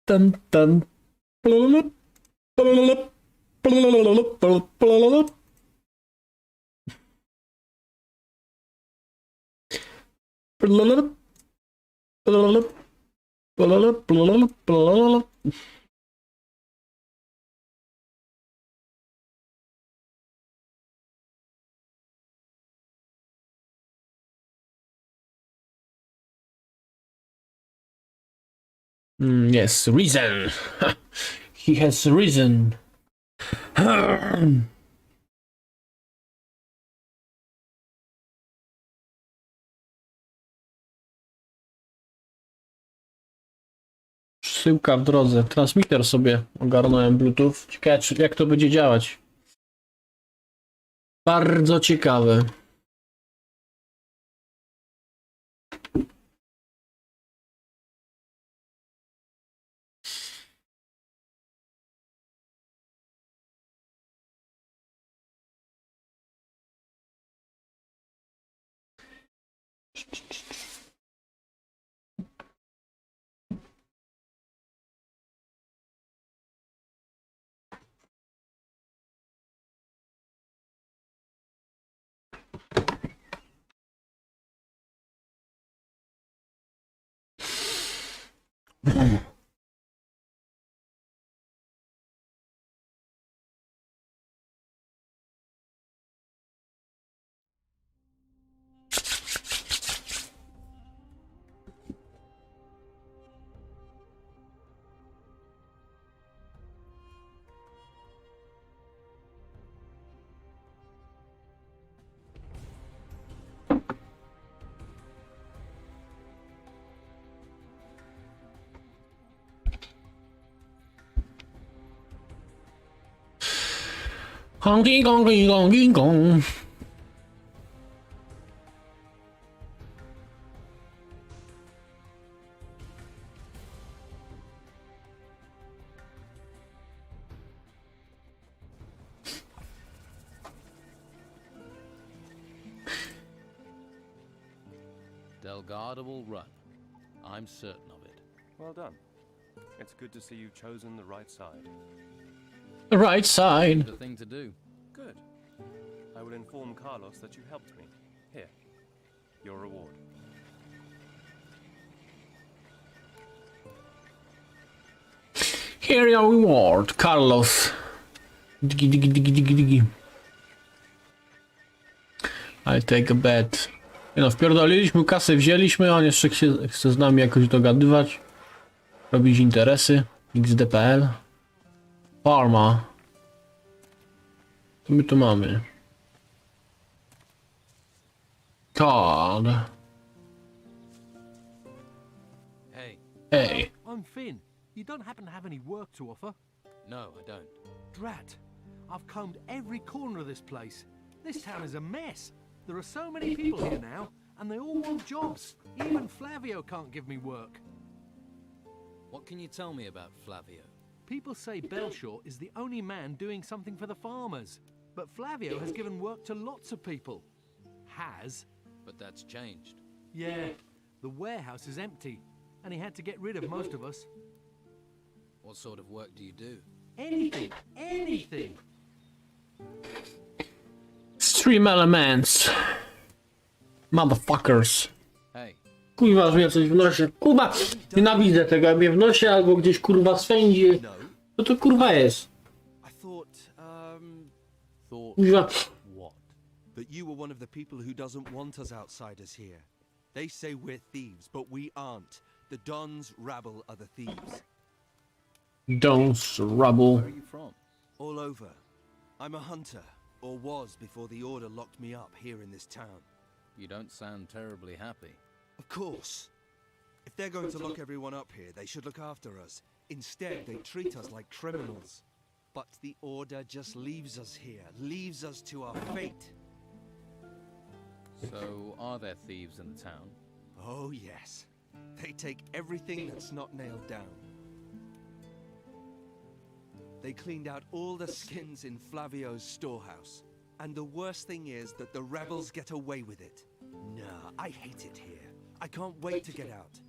Dun, dun. Blulup, blulup, blulup, blulup. Blulup, blulup, blulup, blulup, blulup. Yes, reason. He has reason. Przesyłka w drodze. Transmitter sobie ogarnąłem Bluetooth. Ciekawe, jak to będzie działać. Bardzo ciekawe. Gong, ding, gong, ding, gong, ding, gong. Delgado will run. I'm certain of it. Well done. It's good to see you've chosen the right side. The right side. The thing to do. Good. I will inform Carlos that you helped me. Here, your reward. Here your reward, Carlos. Digi, digi, digi, digi, digi. I take a bet. No, wpierdoliliśmy kasę, wzięliśmy, on jeszcze chce z nami jakoś dogadywać. Robić interesy. XDPL. Farma. Co my tu mamy? Card. Hey. Hey. I'm Finn. You don't happen to have any work to offer? No, I don't. Drat. I've combed every corner of this place. This town is a mess. There are so many people here now, and they all want jobs. Even Flavio can't give me work. What can you tell me about Flavio? People say Belshaw is the only man doing something for the farmers. But Flavio has given work to lots of people. Has? But that's changed. Yeah. The warehouse is empty, and he had to get rid of most of us. What sort of work do you do? Anything. Anything. Stream elements. Motherfuckers. Hey. Kurwa, że ja coś wnoszę. Kurwa, nienawidzę tego, jak mnie wnosi albo gdzieś kurwa swędzi. Co to kurwa jest? I thought, Kurwa. what? That you were one of the people who doesn't want us outsiders here. They say we're thieves, but we aren't. The Don's rabble are the thieves. Don't rubble. Where are you from? All over. I'm a hunter, or was before the Order locked me up here in this town. You don't sound terribly happy. Of course. If they're going to lock everyone up here, they should look after us. Instead, they treat us like criminals. But the Order just leaves us here, leaves us to our fate. So, are there thieves in the town? Oh yes. They take everything that's not nailed down. They cleaned out all the skins in Flavio's storehouse. And the worst thing is that the rebels get away with it. Nah, I hate it here. I can't wait to get out.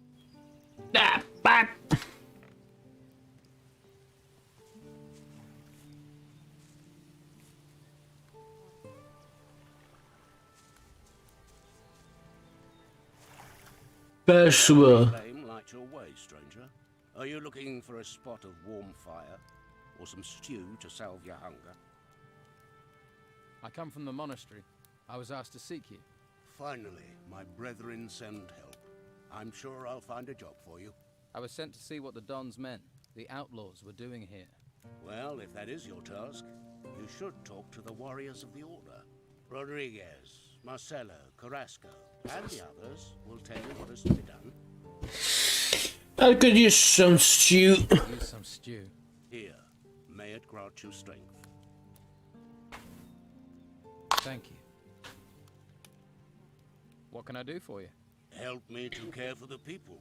Weszło. Flame light your way, stranger. Are you looking for a spot of warm fire? Or some stew to salve your hunger? I come from the monastery. I was asked to seek you. Finally, my brethren send help. I'm sure I'll find a job for you. I was sent to see what the Don's men, the outlaws, were doing here. Well, if that is your task, you should talk to the warriors of the Order. Rodriguez, Marcelo, Carrasco, and the others will tell you what is to be done. I could use some stew. Use some stew. Here, may it grant you strength. Thank you. What can I do for you? Help me to care for the people.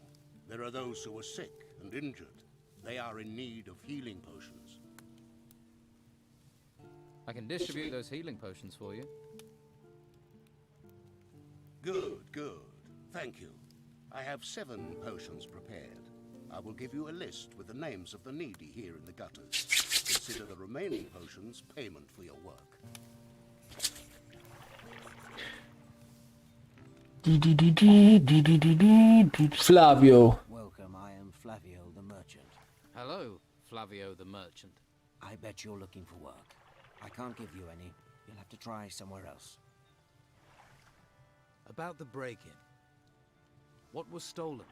There are those who are sick and injured. They are in need of healing potions. I can distribute those healing potions for you. Good, good. Thank you. I have 7 potions prepared. I will give you a list with the names of the needy here in the gutters. Consider the remaining potions payment for your work. Flavio. Welcome, I am Flavio the merchant. Hello, Flavio the merchant. I bet you're looking for work. I can't give you any. You'll have to try somewhere else. About the break-in. What was stolen?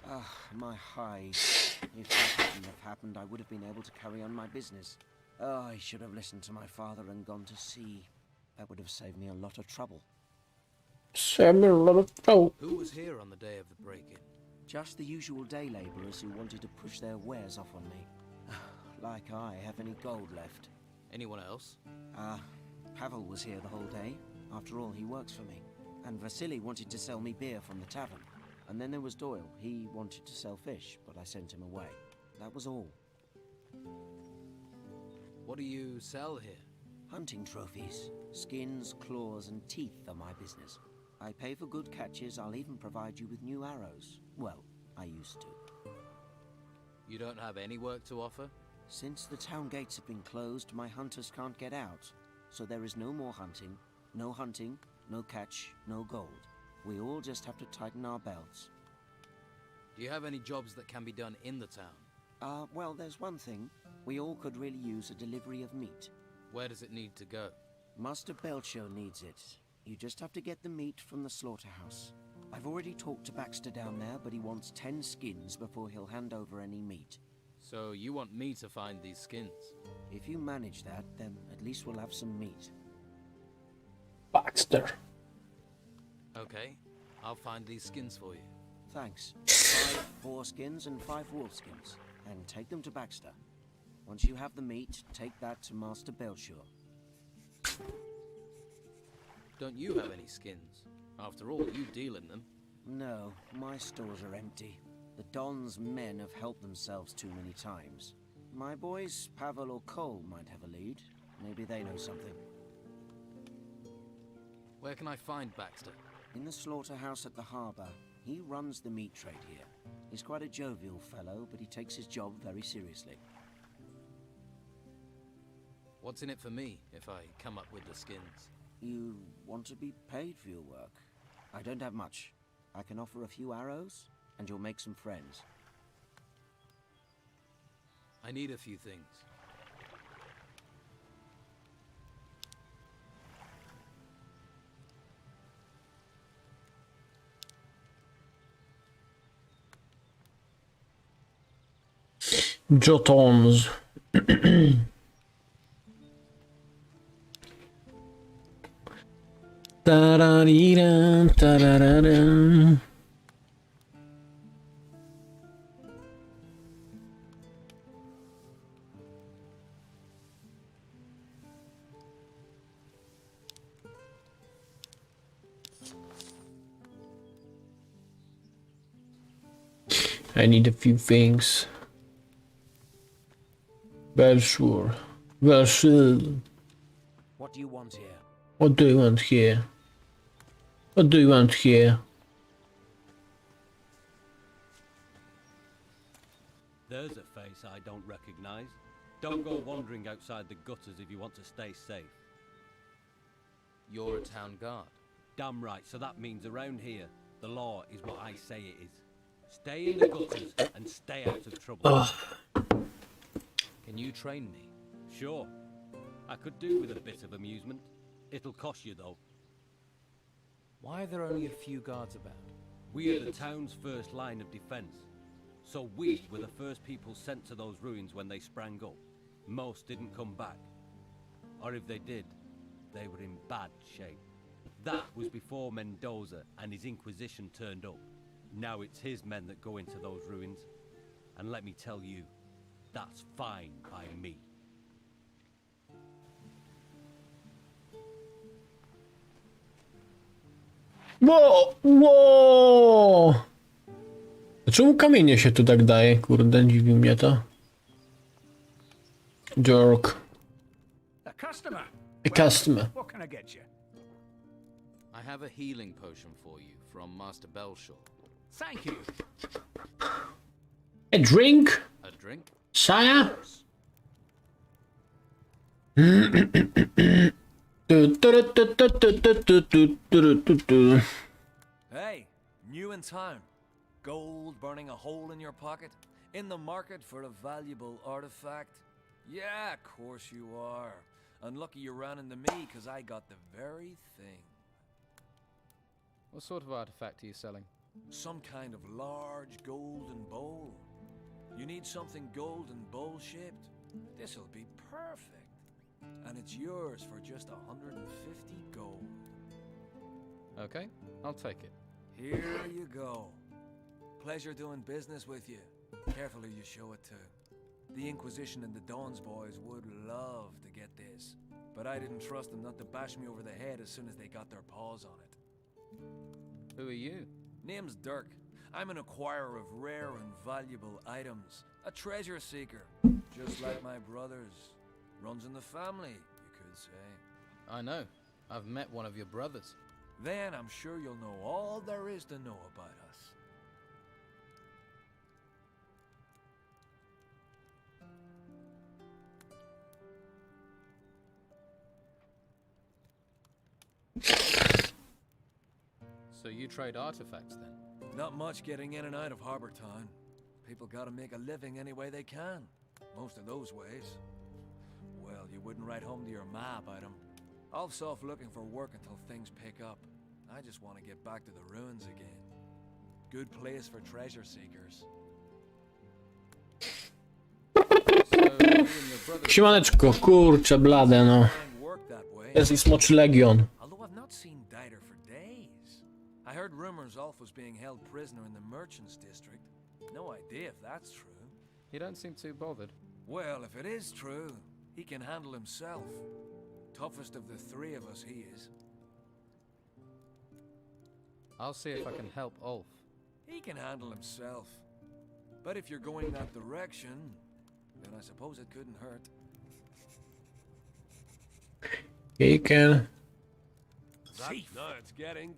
Ah, my hide. If that hadn't have happened, I would have been able to carry on my business. Oh, I should have listened to my father and gone to sea. That would have saved me a lot of trouble. Who was here on the day of the break-in? Just the usual day laborers who wanted to push their wares off on me. Like I have any gold left. Anyone else? Pavel was here the whole day. After all, he works for me. And Vasily wanted to sell me beer from the tavern. And then there was Doyle. He wanted to sell fish, but I sent him away. That was all. What do you sell here? Hunting trophies. Skins, claws, and teeth are my business. I pay for good catches. I'll even provide you with new arrows. Well, I used to. You don't have any work to offer? Since the town gates have been closed, my hunters can't get out. So there is no more hunting, no catch, no gold. We all just have to tighten our belts. Do you have any jobs that can be done in the town? Well, there's one thing. We all could really use a delivery of meat. Where does it need to go? Master Belcho needs it. You just have to get the meat from the slaughterhouse. I've already talked to Baxter down there, but he wants 10 skins before he'll hand over any meat. So you want me to find these skins? If you manage that, then at least we'll have some meat. Baxter. Okay, I'll find these skins for you. Thanks. 5 boar skins and 5 wolf skins. And take them to Baxter. Once you have the meat, take that to Master Belcher. Don't you have any skins? After all, you deal in them. No, my stores are empty. The Don's men have helped themselves too many times. My boys, Pavel or Cole, might have a lead. Maybe they know something. Where can I find Baxter? In the slaughterhouse at the harbor. He runs the meat trade here. He's quite a jovial fellow, but he takes his job very seriously. What's in it for me if I come up with the skins? You want to be paid for your work? I don't have much. I can offer a few arrows, and you'll make some friends. I need a few things. Jotons. Tararira, tararara. I need a few things. Well, sure. Well, sure. What do you want here? What do you want here? What do you want here? There's a face I don't recognize. Don't go wandering outside the gutters if you want to stay safe. You're a town guard. Damn right, so that means around here, the law is what I say it is. Stay in the gutters and stay out of trouble. Can you train me? Sure. I could do with a bit of amusement. It'll cost you though. Why are there only a few guards about? We are the town's first line of defense. So we were the first people sent to those ruins when they sprang up. Most didn't come back. Or if they did, they were in bad shape. That was before Mendoza and his Inquisition turned up. Now it's his men that go into those ruins. And let me tell you, that's fine by me. Wow! Czemu kamienie się tu tak daje? Kurde, dziwi mnie to. Jerk. A customer. A customer. What can I get you? I have a healing potion for you from Master Belshaw. Thank you. A drink? A drink? Sire? Hey, new in town. Gold burning a hole in your pocket? In the market for a valuable artifact? Yeah, of course you are. Unlucky you ran into me, because I got the very thing. What sort of artifact are you selling? Some kind of large golden bowl. You need something golden bowl-shaped? This'll be perfect. And it's yours for just 150 gold. Okay, I'll take it. Here you go. Pleasure doing business with you. Careful who you show it to. The Inquisition and the Dons boys would love to get this. But I didn't trust them not to bash me over the head as soon as they got their paws on it. Who are you? Name's Dirk. I'm an acquirer of rare and valuable items. A treasure seeker. Just like my brothers. Runs in the family, you could say. I know. I've met one of your brothers. Then I'm sure you'll know all there is to know about us. So you trade artifacts then? Not much getting in and out of Harbor Town. People gotta make a living any way they can. Most of those ways. Well, you wouldn't write home to your ma about them. I'll off looking for work until things pick up. I just want to get back to the ruins again. Good place for treasure seekers. So you and your brother... Siemaneczko, kurczę blade no. And work that way. Jest i smoczy legion. Although I've not seen Dieter for days. I heard rumors Ulf was being held prisoner in the Merchants District. No idea if that's true. You don't seem too bothered. Well, if it is true, he can handle himself. Toughest of the three of us, he is. I'll see if I can help Ulf. He can handle himself. But if you're going that direction, then I suppose it couldn't hurt. He can. No, it's getting.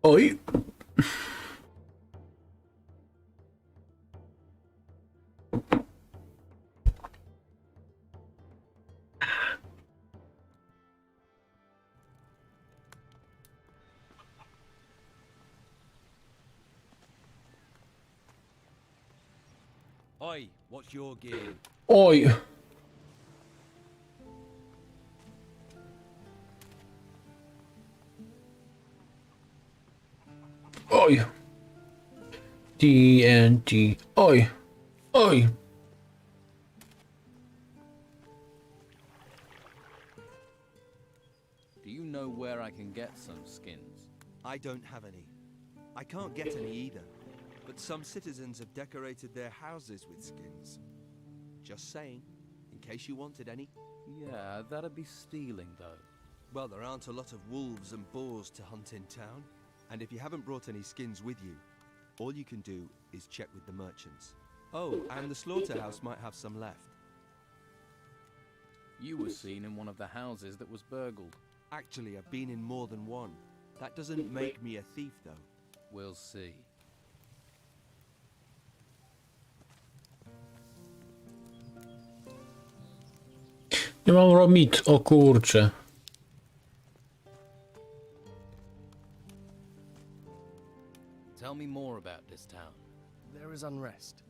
Oj. Oi, what's your game? Oj. Oj. TNT. Oj. Oj. Do you know where I can get some skins? I don't have any. I can't get any either. But some citizens have decorated their houses with skins. Just saying, in case you wanted any. Yeah, that'd be stealing though. Well, there aren't a lot of wolves and boars to hunt in town. And if you haven't brought any skins with you, all you can do is check with the merchants. Oh, and the slaughterhouse might have some left. You were seen in one of the houses that was burgled. Actually, I've been in more than one. That doesn't make me a thief, though. We'll see. Nie mam romit, o kurcze. Tell me me more about this town. There is unrest.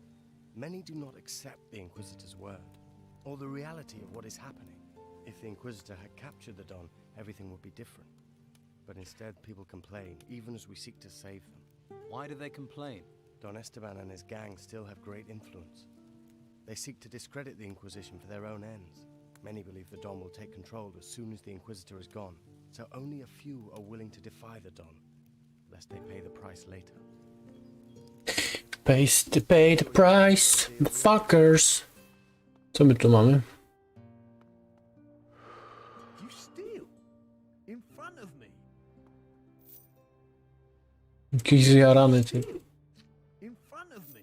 Many do not accept the Inquisitor's word, or the reality of what is happening. If the Inquisitor had captured the Don, everything would be different. But instead, people complain, even as we seek to save them. Why do they complain? Don Esteban and his gang still have great influence. They seek to discredit the Inquisition for their own ends. Many believe the Don will take control as soon as the Inquisitor is gone, so only a few are willing to defy the Don, lest they pay the price later. Pay the price, fuckers. Co my tu mamy? You steal? In front of me? Jakiś zjarany ty. In front of me?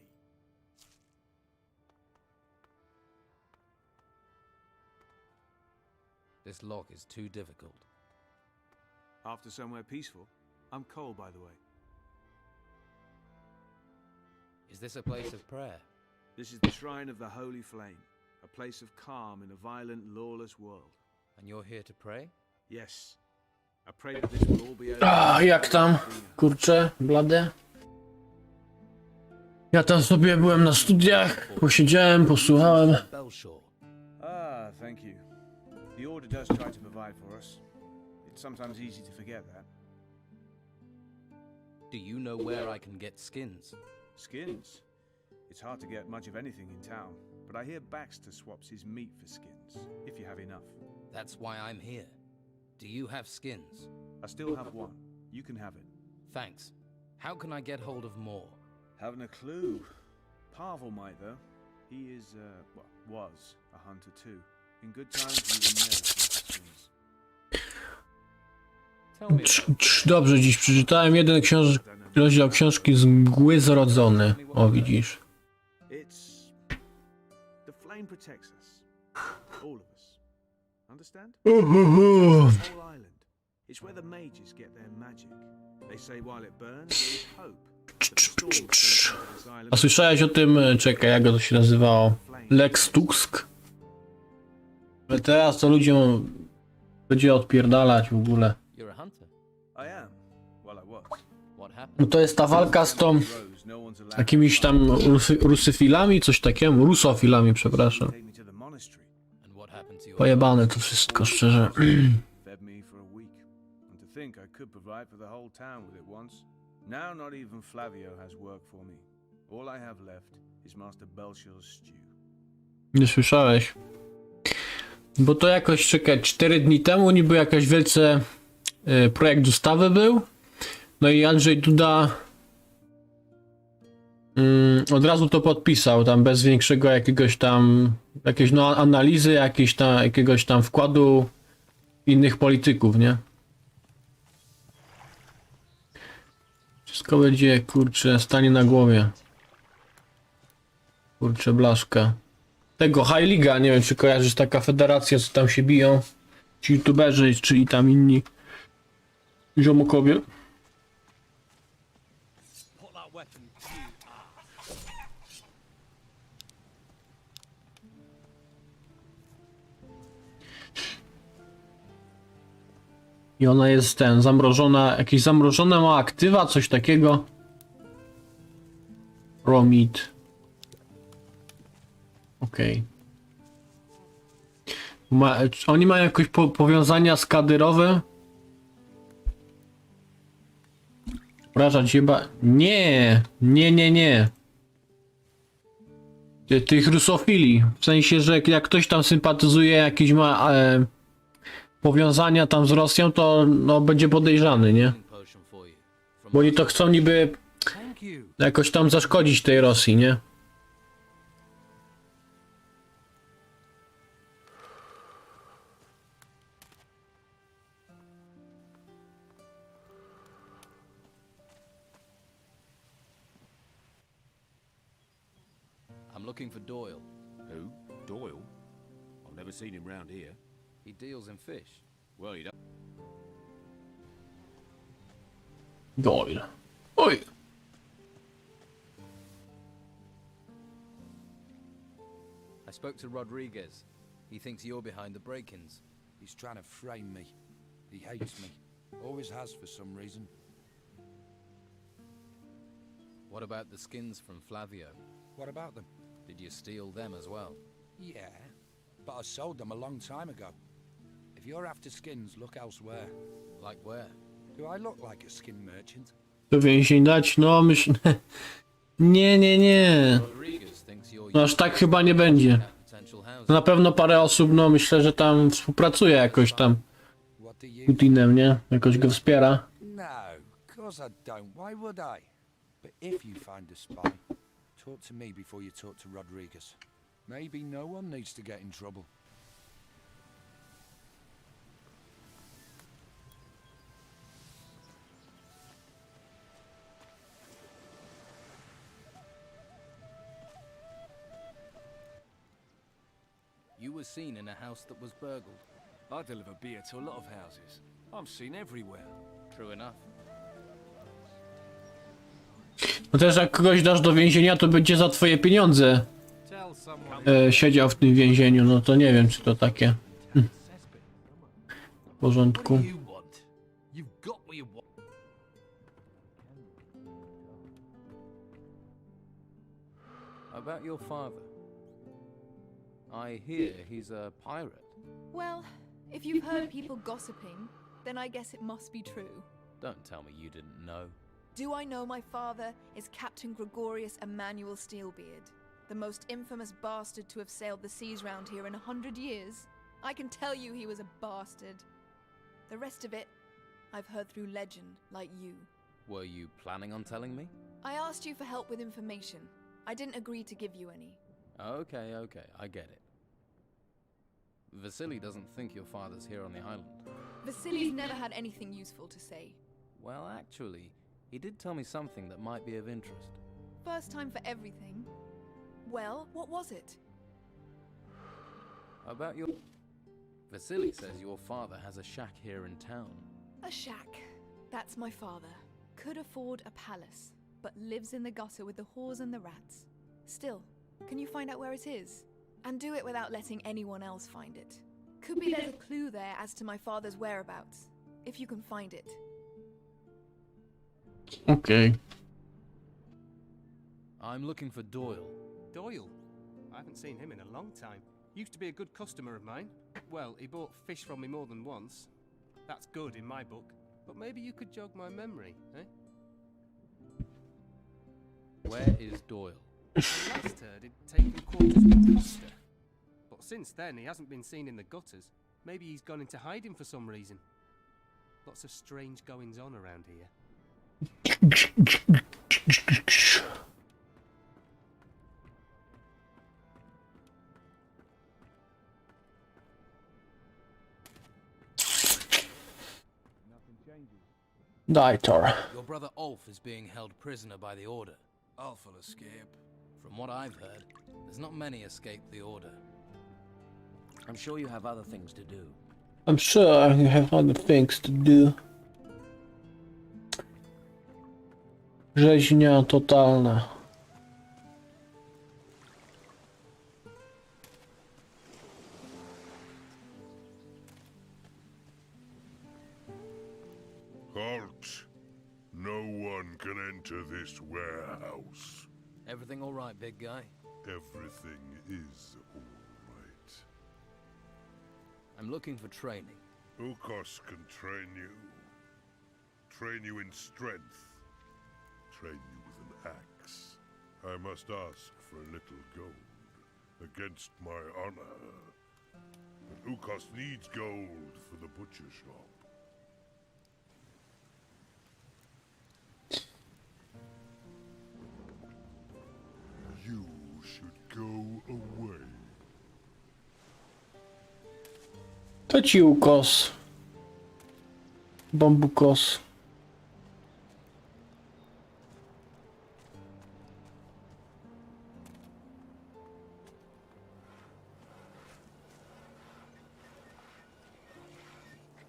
This lock is too difficult. After somewhere peaceful? I'm Cole, by the way. Is this a place of prayer? This is the Shrine of the Holy Flame, a place of calm in a violent, lawless world. And you're here to pray? Yes. I pray that this will all be over. Jak tam? Kurczę, blade. Ja tam sobie byłem na studiach, posiedziałem, posłuchałem. Ah, thank you. The Order does try to provide for us. It's sometimes easy to forget that. Do you know where I can get skins? Skins? It's hard to get much of anything in town, but I hear Baxter swaps his meat for skins, if you have enough. That's why I'm here. Do you have skins? I still have one. You can have it. Thanks. How can I get hold of more? Haven't a clue. Pavel might, though. He is, was a hunter too. In good times, you will never see his skins. Tell me. Dobrze, dziś przeczytałem jeden rozdział książki z mgły zrodzony. O, widzisz. It's... The flame protects us. All of us. Understand? Uhuhu. The whole island. It's where the mages get their magic. They say while it burns, there is hope. That the storm can come to this island. A słyszałeś o tym, czekaj, jak to się nazywało? Lex Tusk? Ale teraz to ludziom będzie odpierdalać w ogóle. You're a hunter. I am. Well, I was. What happened? No to jest ta walka z tą jakimiś tam rusyfilami, coś takiego, rusofilami, przepraszam. Take me to the monastery. And what happened to your Pojebane to wszystko, szczerze. Fed me for a week. And to think I could provide for the whole town with it once. Now not even Flavio has work for me. All I have left is Master Belcher's stew. Nie słyszałeś. Bo to jakoś, czekaj, 4 dni temu niby jakaś wielce projekt ustawy był. No i Andrzej Duda od razu to podpisał, tam bez większego jakiegoś tam, jakiejś no analizy, jakiegoś tam wkładu innych polityków, nie? Wszystko będzie, kurczę, stanie na głowie. Kurczę, blaszka. Tego High Liga, nie wiem czy kojarzysz, taka federacja, co tam się biją. Ci youtuberzy, czyli tam inni ziomokowie. I ona jest zamrożona, jakieś zamrożone ma aktywa, coś takiego. Romit. Okej. Oni mają jakieś powiązania skadyrowe? Wrażać chyba... Nie! Nie. Tych rusofili. W sensie, że jak ktoś tam sympatyzuje, jakieś ma powiązania tam z Rosją, to no, będzie podejrzany, nie? Bo oni to chcą niby jakoś tam zaszkodzić tej Rosji, nie? I'm looking for Doyle. Who? Doyle? I've never seen him round here. He deals in fish. Well, you don't... Doyle. Oj! I spoke to Rodriguez. He thinks you're behind the break-ins. He's trying to frame me. He hates me. Always has for some reason. What about the skins from Flavio? What about them? Did you steal them as well? Yeah, but I sold them a long time ago. If you're after skins, look elsewhere. Like where? Do I look like a skin merchant? Do więzień dać? No myślę... Nie. Rodriguez thinks you're No aż tak chyba nie będzie. potential housing. Na pewno parę osób, no myślę, że tam współpracuje jakoś tam What do z you... Putinem, nie? Jakoś go wspiera. No, of course I don't. Why would I? But if you find a spy, talk to me before you talk to Rodriguez. Maybe no one needs to get in trouble. You were seen in a house that was burgled. I deliver beer to a lot of houses. I'm seen everywhere. True enough. No też jak kogoś dasz do więzienia, to będzie za twoje pieniądze siedział w tym więzieniu, no to nie wiem, czy to takie w porządku. About your father. I hear he's a pirate. Well, if you've heard people gossiping, then I guess it must be true. Don't tell me you didn't know. Do I know my father is Captain Gregorius Emmanuel Steelbeard, the most infamous bastard to have sailed the seas round here in 100 years? I can tell you he was a bastard. The rest of it, I've heard through legend, like you. Were you planning on telling me? I asked you for help with information. I didn't agree to give you any. Okay, I get it. Vasily doesn't think your father's here on the island. Vasily's never had anything useful to say. Well, actually, he did tell me something that might be of interest. First time for everything. Well, what was it? About your... Vasily says your father has a shack here in town. A shack. That's my father. Could afford a palace, but lives in the gutter with the whores and the rats. Still, can you find out where it is? And do it without letting anyone else find it. Could be there's a clue there as to my father's whereabouts, if you can find it. Okay. I'm looking for Doyle. Doyle? I haven't seen him in a long time. Used to be a good customer of mine. Well, he bought fish from me more than once. That's good in my book. But maybe you could jog my memory, eh? Where is Doyle? Last heard he'd taken quarters with Costa. But since then, he hasn't been seen in the gutters. Maybe he's gone into hiding for some reason. Lots of strange goings-on around here. Dajtor. Your brother Ulf is being held prisoner by the Order. Ulf will escape. From what I've heard, there's not many escape the Order. I'm sure you have other things to do. I'm sure you have other things to do. Rzeźnia totalna. Halt! No one can enter this warehouse. Everything all right, big guy? Everything is all right. I'm looking for training. Ukos can train you. Train you in strength. Train you with an axe. I must ask for a little gold against my honor. But Ukos needs gold for the butcher shop. You should go away. To ci ukos. Bambukos.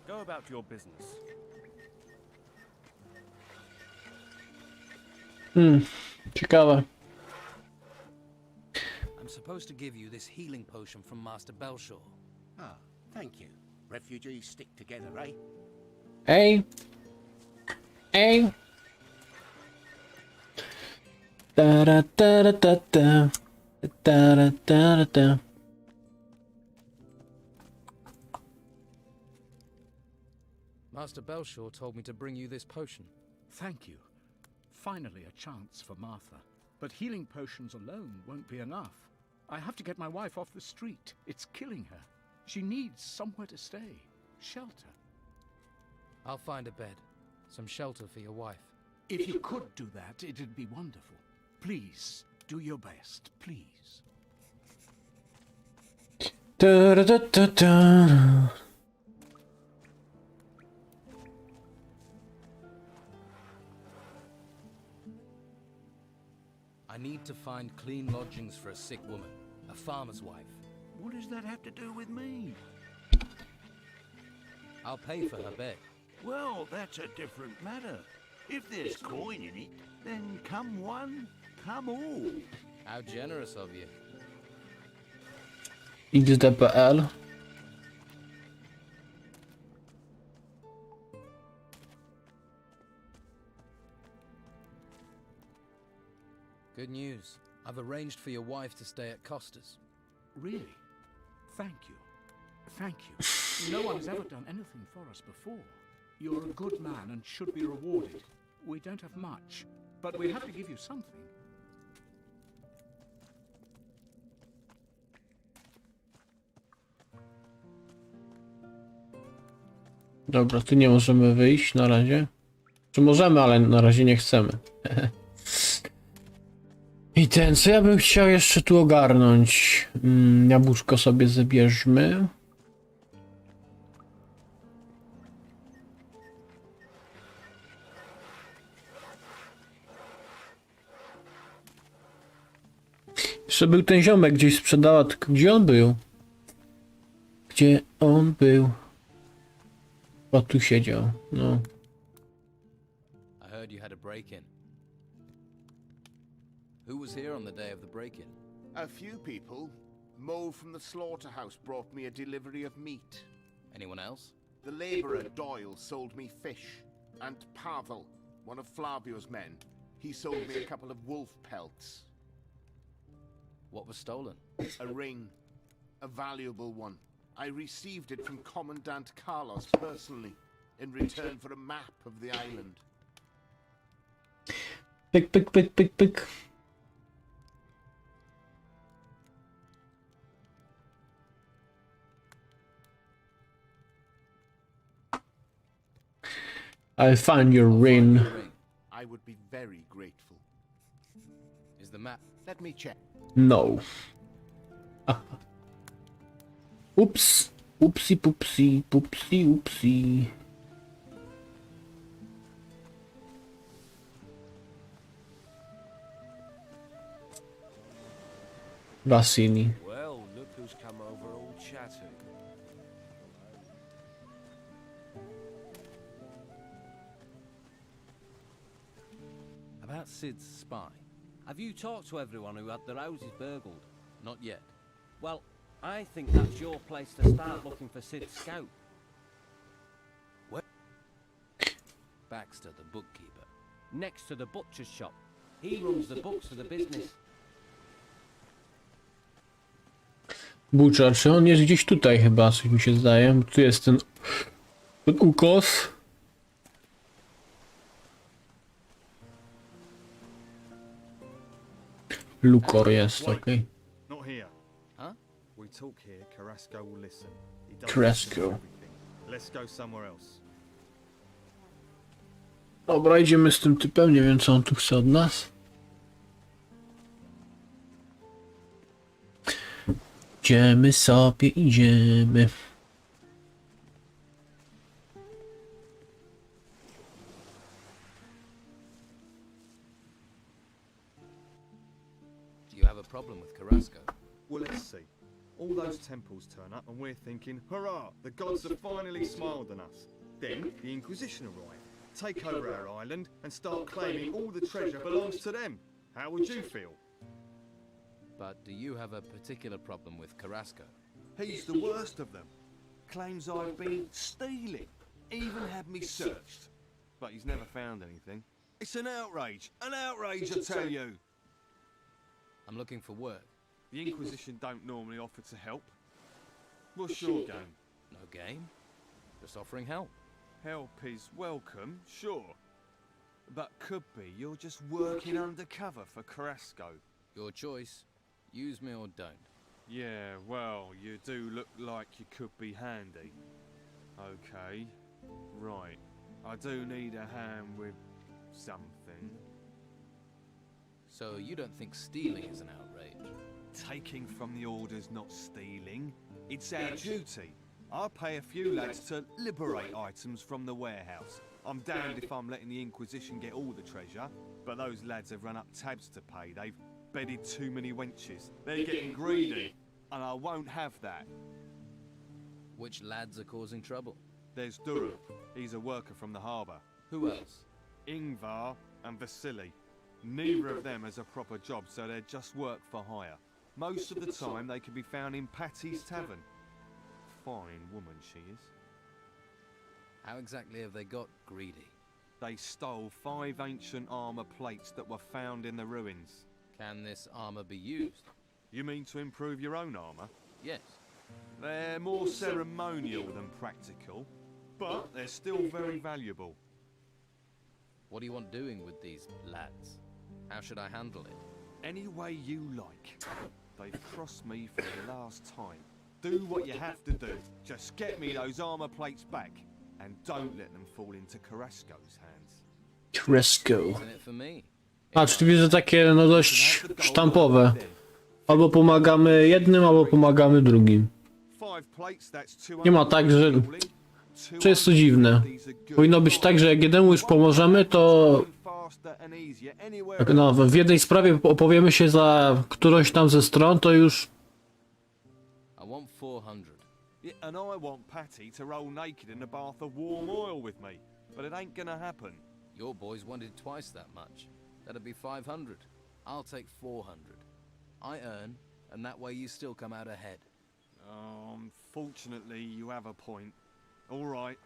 Go about your business. Ciekawe. I'm supposed to give you this healing potion from Master Belshaw. Ah, thank you. Refugees stick together, eh? Ej. Ej. Ta-ra, ta-ra, ta-ta. Ta-ra, ta-ra, ta. Master Belshaw told me to bring you this potion. Thank you. Finally a chance for Martha. But healing potions alone won't be enough. I have to get my wife off the street. It's killing her. She needs somewhere to stay. Shelter. I'll find a bed. Some shelter for your wife. If you could do that, it'd be wonderful. Please, do your best, please. Ta-ra-ta-ta-ta. I need to find clean lodgings for a sick woman, a farmer's wife. What does that have to do with me? I'll pay for her bed. Well, that's a different matter. If there's coin in it, then come one, come all. How generous of you. XD.pl. Good news. I've arranged for your wife to stay at Costa's. Really? Thank you. Thank you. No one has ever done anything for us before. You're a good man and should be rewarded. We don't have much, but we have to give you something. Dobra, tu nie możemy wyjść na razie. Czy możemy, ale na razie nie chcemy. I ten, co ja bym chciał jeszcze tu ogarnąć? Jabłuszko sobie zabierzmy. Jeszcze był ten ziomek gdzieś sprzedała, tylko gdzie on był? Gdzie on był? O, tu siedział, no. I heard you had a break-in. Who was here on the day of the break-in? A few people. Mo from the slaughterhouse brought me a delivery of meat. Anyone else? The labourer Doyle sold me fish. And Pavel, one of Flavio's men, he sold me a couple of wolf pelts. What was stolen? A ring. A valuable one. I received it from Commandant Carlos personally, in return for a map of the island. Pyk, pyk, pyk, pyk, pyk. I found your ring. I would be very grateful. Is the map? Let me check. No. Oops. Oopsie poopsie, poopsie oopsie. Vasily. Well, look who's come over all chatting. About Sid's spy. Have you talked to everyone who had their houses burgled? Not yet. Well, I think that's your place to start looking for Sid's scout. Where? Baxter, the bookkeeper. Next to the butcher's shop. He runs the books for the business. Butcher, czy on jest gdzieś tutaj chyba, coś mi się zdaje. Tu jest ten ukos. Lukor jest, okej. Not here. Huh? We talk here, Carrasco will listen. He does Carrasco. listen to everything. Let's go somewhere else. Dobra, idziemy z tym typem, nie wiem co on tu chce od nas. Idziemy sobie, idziemy. Do you have a problem with Carrasco? Well, let's see. All those temples turn up and we're thinking, hurrah, the gods have finally smiled on us. Then the Inquisition arrive, take over our island and start claiming all the treasure belongs to them. How would you feel? But do you have a particular problem with Carrasco? He's the worst of them. Claims I've been stealing. Even had me searched. But he's never found anything. It's an outrage, I tell you. I'm looking for work. The Inquisition don't normally offer to help. What's your game? No game. Just offering help. Help is welcome, sure. But could be you're just working undercover for Carrasco. Your choice. Use me or don't. Yeah, well, you do look like you could be handy. Okay, right. I do need a hand with something. So you don't think stealing is an outrage? Taking from the order's not stealing. It's our duty. I pay a few lads to liberate items from the warehouse. I'm damned if I'm letting the Inquisition get all the treasure, but those lads have run up tabs to pay. They've bedded too many wenches. They're getting greedy, and I won't have that. Which lads are causing trouble? There's Durham. He's a worker from the harbour. Who else? Ingvar and Vasily. Neither of them has a proper job, so they're just work for hire. Most of the time they can be found in Patty's Tavern. Fine woman she is. How exactly have they got greedy? They stole 5 ancient armour plates that were found in the ruins. Can this armour be used? You mean to improve your own armour? Yes. They're more ceremonial than practical, but they're still very valuable. What do you want doing with these lads? How should I handle it? Any way you like. They've crossed me for the last time. Do what you have to do. Just get me those armour plates back. And don't let them fall into Carrasco's hands. Carrasco. Isn't it for me? A, czyli widzę takie no dość sztampowe. Albo pomagamy jednym, albo pomagamy drugim. Nie ma tak, że... To jest to dziwne. Powinno być tak, że jak jednemu już pomożemy, to... No, w jednej sprawie opowiemy się za którąś tam ze stron, to już... I want 400. Yeah, and I want Patty to roll naked in a bath of warm oil with me, but it ain't gonna happen. Your boys wanted twice that much. That'd be 500. I'll take 400. I earn, and that way you still come out ahead. Unfortunately, you have a point. All right,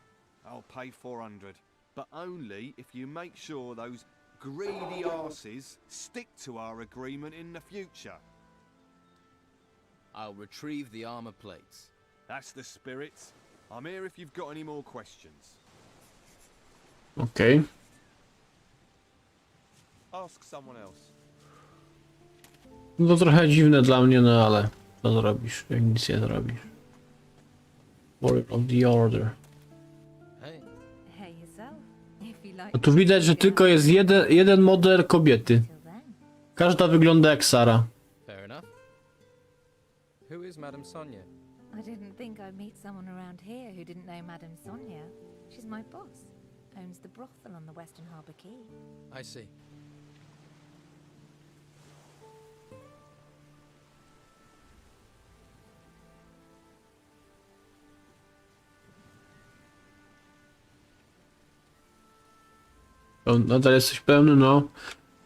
I'll pay 400, but only if you make sure those greedy arses stick to our agreement in the future. I'll retrieve the armor plates. That's the spirit. I'm here if you've got any more questions. Okej. Ask someone else. No to trochę dziwne dla mnie, no ale co zrobisz, jak nic nie zrobisz. Warrior of the Order. No tu widać, że tylko jest jeden model kobiety. Każda wygląda jak Sara. Fair enough. Who is Madame Sonia? I didn't think I'd meet someone around here who didn't know Madame Sonia. She's my boss. Owns the brothel on the Western Harbour Quay. I see. Nadal jesteś pełny, no.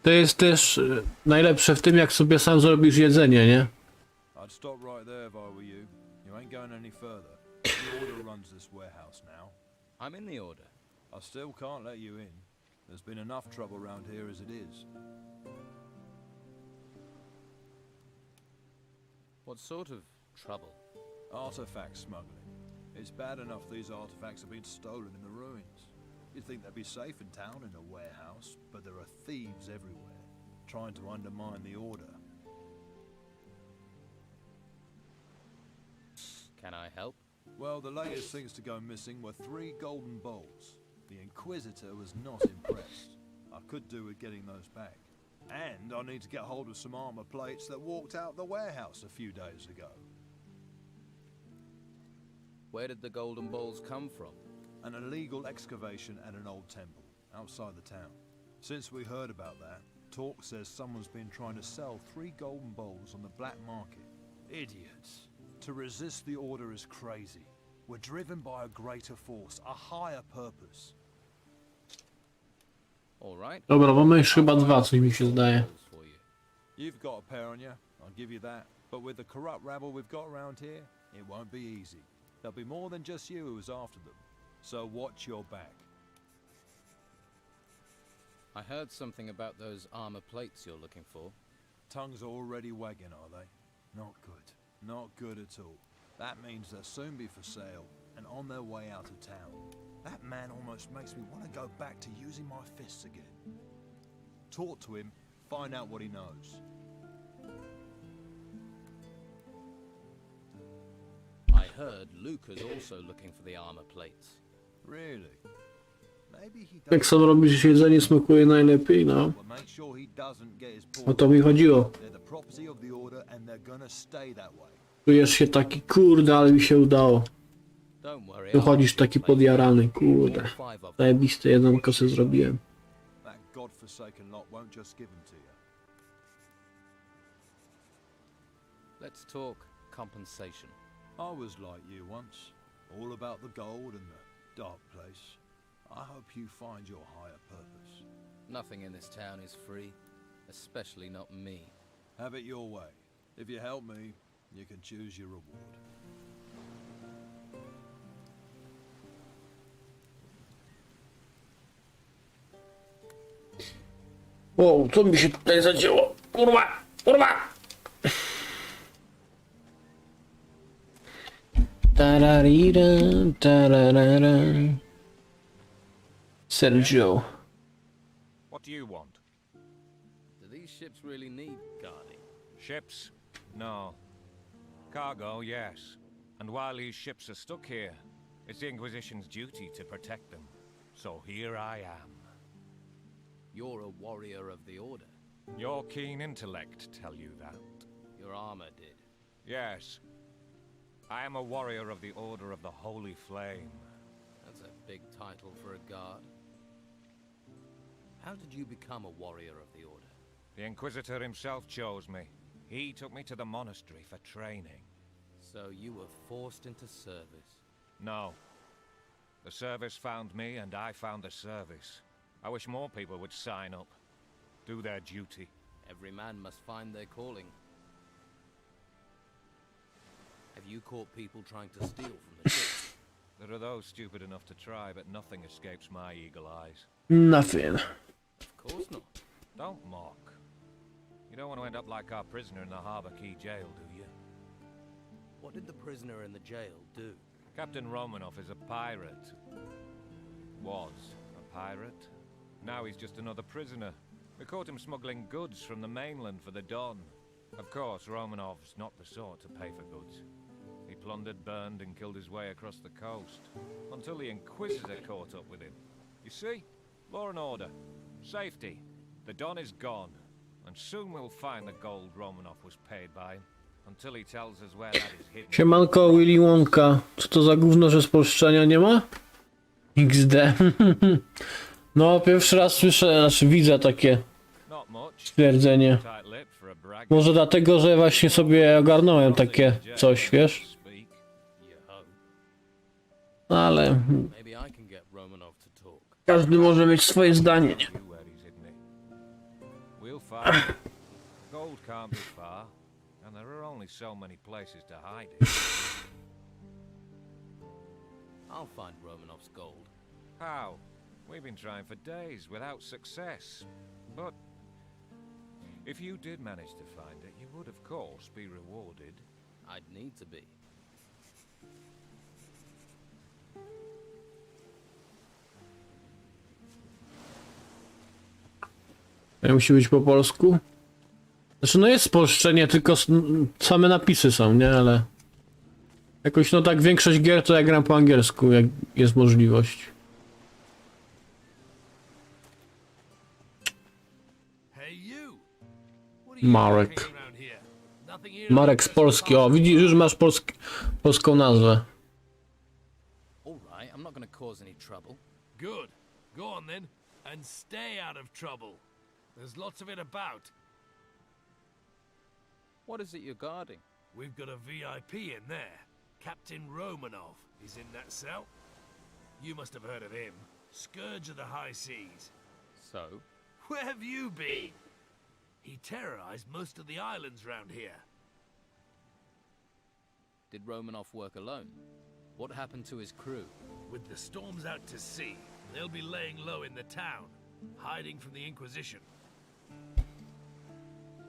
To jest też najlepsze w tym, jak sobie sam zrobisz jedzenie, nie? I'd stop right there if I were you. You ain't going any further. The Order runs this warehouse now. I'm in the Order. I still can't let you in. There's been enough trouble around here as it is. What sort of trouble? Artifact smuggling. It's bad enough these artifacts have been stolen in the ruins. You'd think they'd be safe in town in a warehouse, but there are thieves everywhere, trying to undermine the Order. Can I help? Well, the latest things to go missing were 3 golden bowls. The Inquisitor was not impressed. I could do with getting those back. And I need to get hold of some armor plates that walked out the warehouse a few days ago. Where did the golden balls come from? An illegal excavation at an old temple, outside the town. Since we heard about that, talk says someone's been trying to sell 3 golden bowls on the black market. Idiots. To resist the Order is crazy. We're driven by a greater force, a higher purpose. All right. Dobra, mamy już chyba 2, coś mi się zdaje. You've got a pair on you, I'll give you that. But with the corrupt rabble we've got around here, it won't be easy. There'll be more than just you who's after them. So watch your back. I heard something about those armor plates you're looking for. Tongues are already wagging, are they? Not good. Not good at all. That means they'll soon be for sale and on their way out of town. That man almost makes me want to go back to using my fists again. Talk to him, find out what he knows. I heard Luca's also looking for the armor plates. Really? Maybe he Jak sam robisz, że jedzenie smakuje najlepiej, no. But make sure he doesn't get his paws. O to mi chodziło. They're the property of the order and they're gonna stay that way. Czujesz się taki, kurde, ale mi się udało. Don't worry. Wychodzisz taki podjarany, kurde. Zajebiste, jedną kosę zrobiłem. That godforsaken lot won't just give them to you. Let's talk compensation. I was like you once, all about the gold and the dark place. I hope you find your higher purpose. Nothing in this town is free, especially not me. Have it your way. If you help me, you can choose your reward. O, co mi się tutaj zadziało? Kurwa! Kurwa! Tararira, tararara. Sergio. What do you want? Do these ships really need guarding? Ships? No. Cargo, yes. And while these ships are stuck here, it's the Inquisition's duty to protect them. So here I am. You're a warrior of the Order. Your keen intellect tell you that. Your armor did. Yes. I am a warrior of the Order of the Holy Flame. That's a big title for a guard. How did you become a warrior of the Order? The Inquisitor himself chose me. He took me to the monastery for training. So you were forced into service? No. The service found me and I found the service. I wish more people would sign up. Do their duty. Every man must find their calling. Have you caught people trying to steal from the ship? There are those stupid enough to try, but nothing escapes my eagle eyes. Nothing. Of course not. Don't mock. You don't want to end up like our prisoner in the Harbor Key jail, do you? What did the prisoner in the jail do? Captain Romanoff is a pirate. Was a pirate. Now he's just another prisoner. We caught him smuggling goods from the mainland for the Don. Of course, Romanov's not the sort to pay for goods. He plundered, burned, and killed his way across the coast. Until the Inquisitor caught up with him. You see? Law and order. Safety. The Don is gone. And soon we'll find the gold Romanov was paid by him. Until he tells us where that is hidden. Siemanko, Willy Wonka. Co to za gówno, że spolszczenia nie ma? XD. No, pierwszy raz słyszę, znaczy widzę takie stwierdzenie. Może dlatego, że właśnie sobie ogarnąłem takie coś, wiesz? Ale każdy może mieć swoje zdanie, nie? Gold can't be far, and there are only so many places to hide it. I'll find Romanov's gold. How? We've been trying for days without success. But if you did manage to find it, you would of course be rewarded. I'd need to be. Musi być po polsku? Znaczy no jest spolszczenie, tylko same napisy są, nie? Ale jakoś no tak większość gier to ja gram po angielsku, jak jest możliwość. Marek. Marek z Polski. O, widzisz, już masz polską nazwę. All right, I'm not going to cause any trouble. Good. Go on then, and stay out of trouble. There's lots of it about. What is it you're guarding? We've got a VIP in there. Captain Romanov is in that cell. You must have heard of him. Scourge of the high seas. So? Where have you been? He terrorized most of the islands round here. Did Romanov work alone? What happened to his crew? With the storms out to sea, they'll be laying low in the town, hiding from the Inquisition.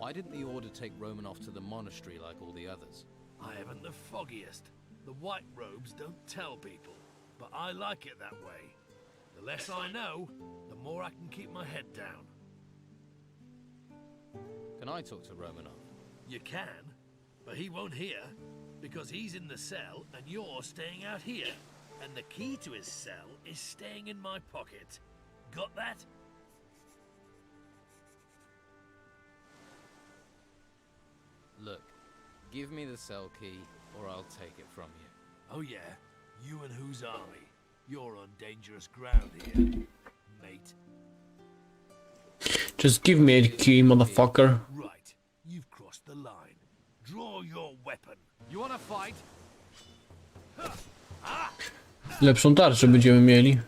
Why didn't the Order take Romanov to the monastery like all the others? I haven't the foggiest. The white robes don't tell people, but I like it that way. The less I know, the more I can keep my head down. Can I talk to Romanov? You can, but he won't hear, because he's in the cell and you're staying out here. And the key to his cell is staying in my pocket. Got that? Look, give me the cell key, or I'll take it from you. Oh yeah? You and whose army? You're on dangerous ground here, mate. Just give me a key, motherfucker. Right, you've crossed the line. Draw your weapon. You wanna fight? Lepszą tarczę będziemy mieli.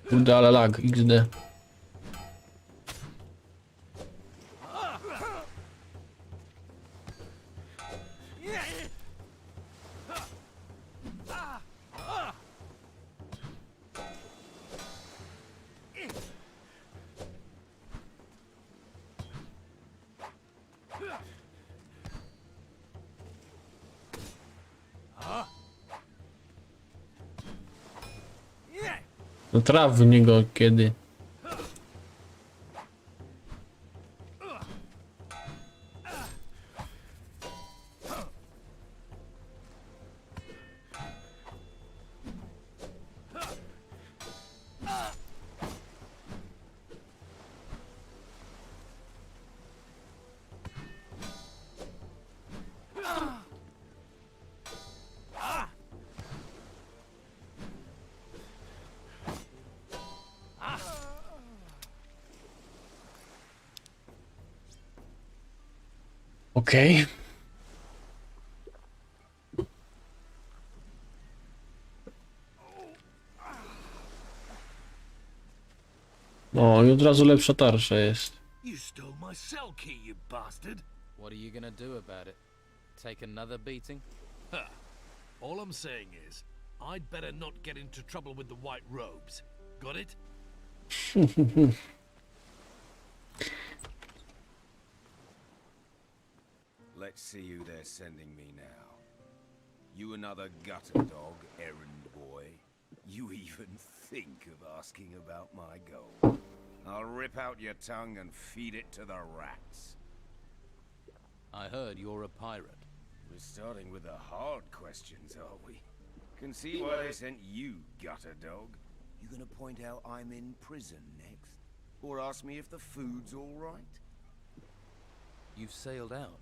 Kurde, ale lag, XD. No traf w niego kiedy. Okej. O, i od razu lepsza tarcza jest. You stole my cell key, you bastard. What are you gonna do about it? Take another beating? Huh. All I'm saying is, I'd better not get into trouble with the white robes. Got it? Let's see who they're sending me now. You another gutter dog, errand boy? You even think of asking about my gold? I'll rip out your tongue and feed it to the rats. I heard you're a pirate. We're starting with the hard questions, are we? Can see why they sent you, gutter dog. You gonna point out I'm in prison next? Or ask me if the food's all right? You've sailed out.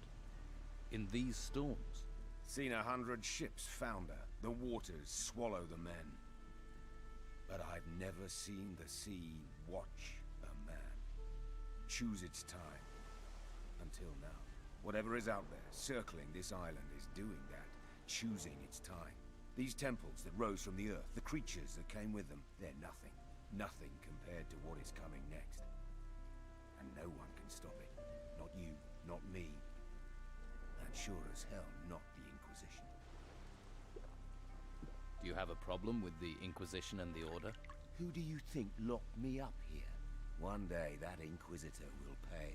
In these storms. Seen 100 ships founder. The waters swallow the men. But I've never seen the sea watch a man. Choose its time. Until now. Whatever is out there, circling this island, is doing that. Choosing its time. These temples that rose from the earth, the creatures that came with them, they're nothing. Nothing compared to what is coming next. And no one can stop it. Not you, not me. And sure as hell not the Inquisition. Do you have a problem with the Inquisition and the Order? Who do you think locked me up here? One day that Inquisitor will pay.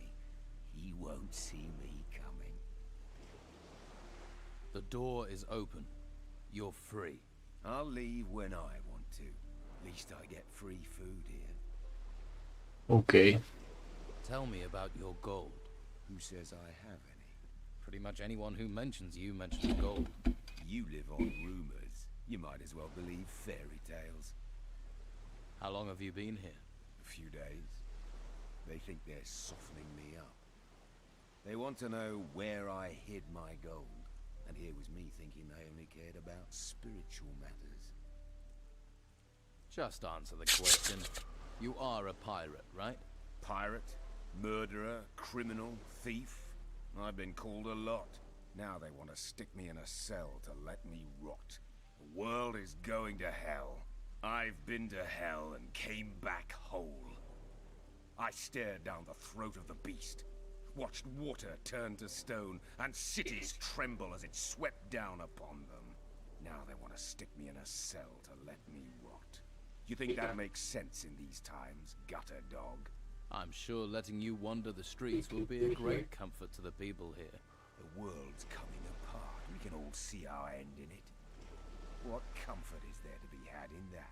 He won't see me coming. The door is open. You're free. I'll leave when I want to. At least I get free food here. Okay. Tell me about your gold. Who says I have any? Pretty much anyone who mentions you mentions gold. You live on rumors. You might as well believe fairy tales. How long have you been here? A few days. They think they're softening me up. They want to know where I hid my gold. And here was me thinking they only cared about spiritual matters. Just answer the question. You are a pirate, right? Pirate? Murderer? Criminal? Thief? I've been called a lot. Now they want to stick me in a cell to let me rot. The world is going to hell. I've been to hell and came back whole. I stared down the throat of the beast, watched water turn to stone, and cities tremble as it swept down upon them. Now they want to stick me in a cell to let me rot. You think that makes sense in these times, gutter dog? I'm sure letting you wander the streets will be a great comfort to the people here. The world's coming apart. We can all see our end in it. What comfort is there to be had in that?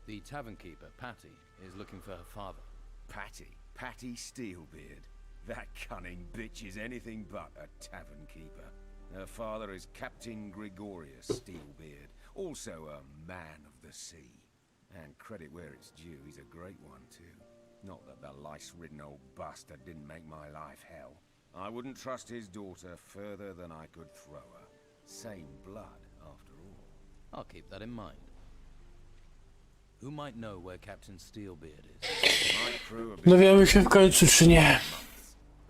The tavern keeper, Patty, is looking for her father. Patty? Patty Steelbeard? That cunning bitch is anything but a tavern keeper. Her father is Captain Gregorius Steelbeard, also a man of the sea. And credit where it's due, he's a great one too. Not that the lice-ridden old bastard didn't make my life hell. I wouldn't trust his daughter further than I could throw her. Same blood, after all. I'll keep that in mind. Who might know where Captain Steelbeard is? My crew have been Dowiemy się w końcu, czy nie?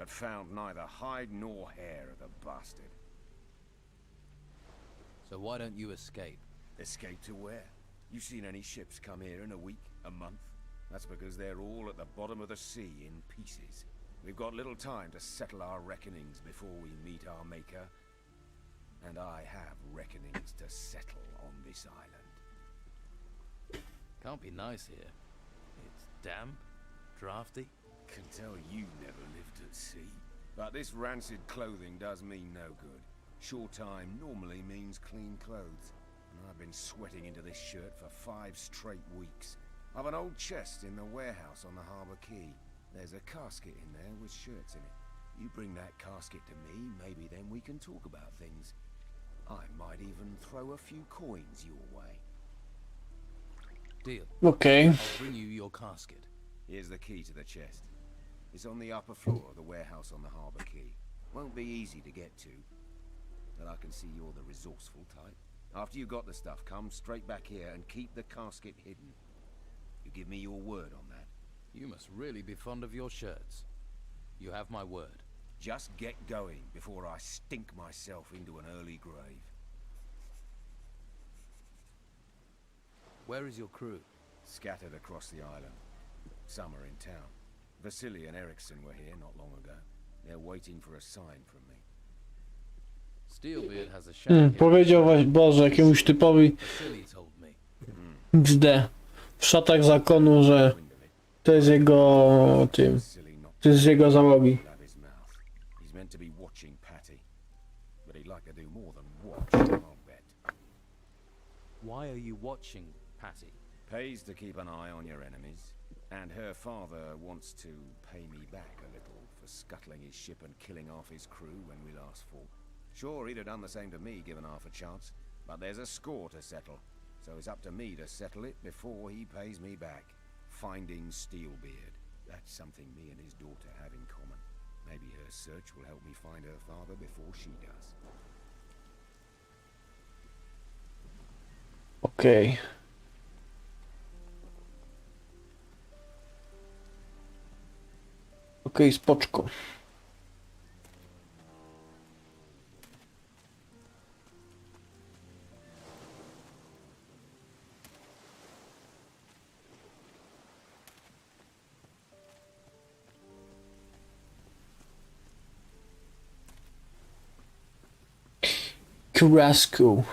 but found neither hide nor hair of the bastard. So why don't you escape? Escape to where? You seen any ships come here in a week, a month? That's because they're all at the bottom of the sea in pieces. We've got little time to settle our reckonings before we meet our maker. And I have reckonings to settle on this island. Can't be nice here. It's damp, drafty. Can tell you never lived at sea. But this rancid clothing does me no good. Short time normally means clean clothes. And I've been sweating into this shirt for 5 straight weeks. I've an old chest in the warehouse on the harbour quay. There's a casket in there with shirts in it. You bring that casket to me, maybe then we can talk about things. I might even throw a few coins your way. Deal. Okay. I'll bring you your casket. Here's the key to the chest. It's on the upper floor of the warehouse on the harbour quay. Won't be easy to get to, but I can see you're the resourceful type. After you got the stuff, come straight back here and keep the casket hidden. You give me your word on that? You must really be fond of your shirts. You have my word. Just get going before I stink myself into an early grave. Where is your crew? Scattered across the island. Some are in town. Vasily and Ericsson were here not long ago. They're waiting for a sign from me. Steelbeard has a shack Powiedział właśnie, Boże, jakiemuś typowi Vasily told me. XD w szatach zakonu, że to jest jego tym, to jest z jego załogi. He's meant to be watching Patty, but he'd like to do more than watch, I'll bet. Why are you watching Patty? Pays to keep an eye on your enemies, and her father wants to pay me back a little for scuttling his ship and killing half his crew when we last fought. Sure, he'd have done the same to me given half a chance, but there's a score to settle, so it's up to me to settle it before he pays me back. Finding Steelbeard. That's something me and his daughter have in common. Maybe her search will help me find her father before she does. Okej. Okej, spoczko. Carrasco.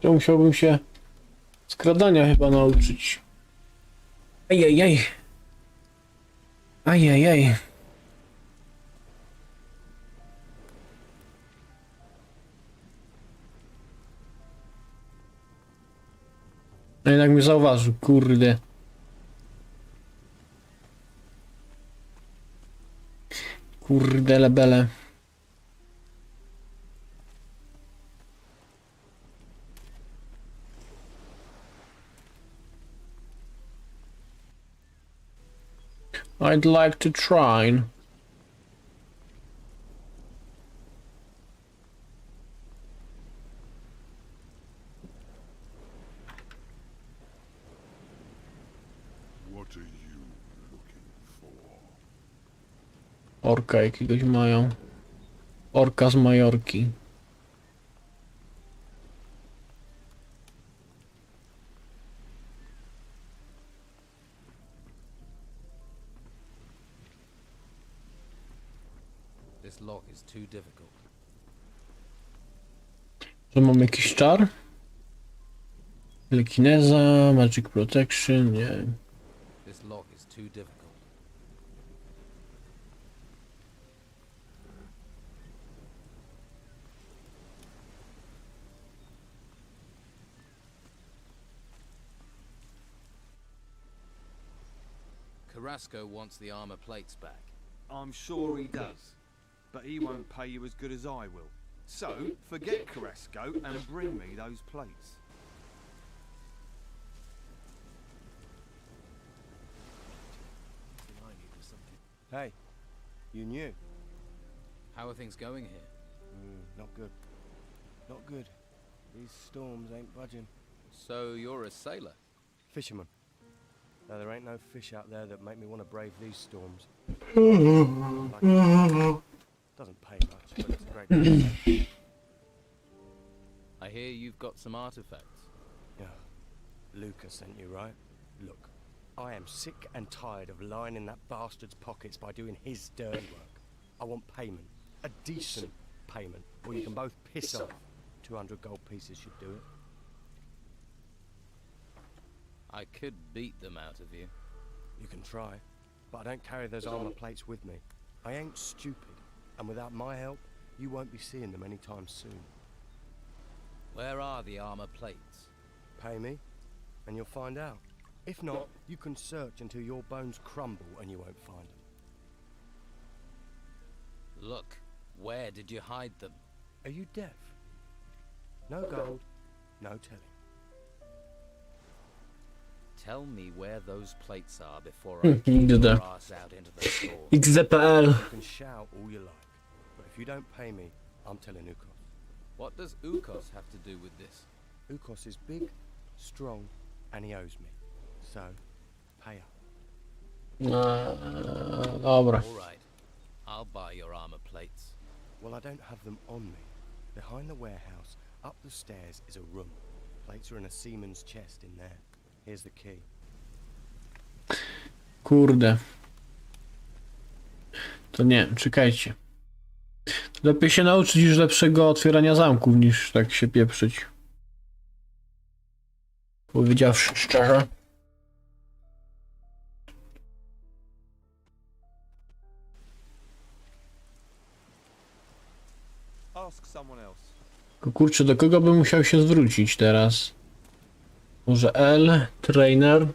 To musiałbym się skradania chyba nauczyć. Ajajaj. Ajajaj. No jednak mnie zauważył, kurde. Kurde lebele. I'd like to try. are you looking for? Orka jakiegoś mają. Orka z Majorki. This lock is too difficult. Że mam jakiś czar? Telekineza, Magic Protection, nie. This lock is too difficult. Carrasco wants the armor plates back. I'm sure he does. But he won't pay you as good as I will. So, forget Carrasco and bring me those plates. Hey, you knew. How are things going here? Not good. Not good. These storms ain't budging. So you're a sailor? Fisherman. Now there ain't no fish out there that make me want to brave these storms. Doesn't pay much, but it's a great deal. I hear you've got some artifacts. Yeah. Lucas sent you, right? Look, I am sick and tired of lying in that bastard's pockets by doing his dirty work. I want payment. A decent payment, or you can both piss off. 200 gold pieces should do it. I could beat them out of you. You can try, but I don't carry those armor plates with me. I ain't stupid, and without my help, you won't be seeing them anytime soon. Where are the armor plates? Pay me, and you'll find out. If not, you can search until your bones crumble and you won't find them. Look, where did you hide them? Are you deaf? No gold, no telling. Tell me where those plates are before I kick your ass out into the storm. XDPL. You can shout all you like, but if you don't pay me, I'm telling Ukos. What does Ukos have to do with this? Ukos is big, strong, and he owes me. So, pay up. Dobra. All right, I'll buy your armor plates. Well, I don't have them on me. Behind the warehouse, up the stairs, is a room. Plates are in a seaman's chest in there. Here's the key. Kurde. To nie, czekajcie. Lepiej się nauczyć już lepszego otwierania zamków, niż tak się pieprzyć. Powiedziawszy szczerze. Ask someone else. Tylko kurczę, do kogo bym musiał się zwrócić teraz? Może L, trainer.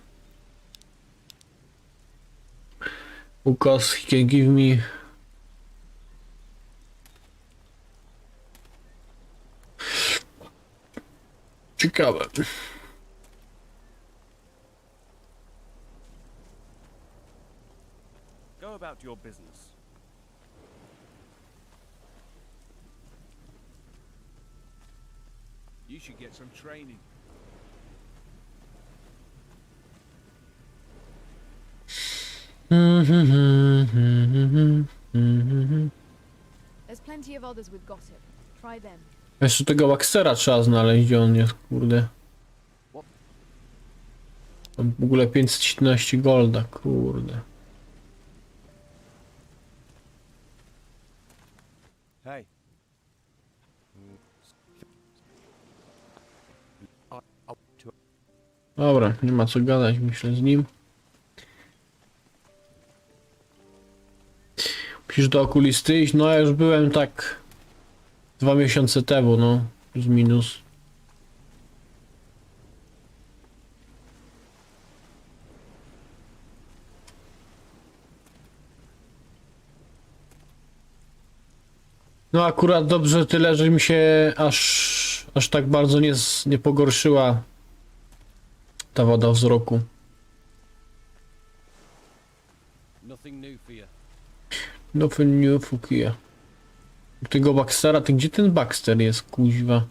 Ukos, he can give me. Ciekawe. Go about your business. You should get some training. There's plenty of others with gossip. Try them. Jeszcze tego Waxera trzeba znaleźć, gdzie on jest, kurde. Mam w ogóle 517 golda, kurde. Hey. Dobra, nie ma co gadać, myślę, z nim. Musisz do okulisty iść? No ja już byłem tak 2 miesiące temu, no, plus minus. No akurat dobrze tyle, że mi się aż tak bardzo nie pogorszyła ta wada wzroku. Nothing new for you. Nothing new for you. Tego Baxtera, to gdzie ten Baxter jest, kuźwa?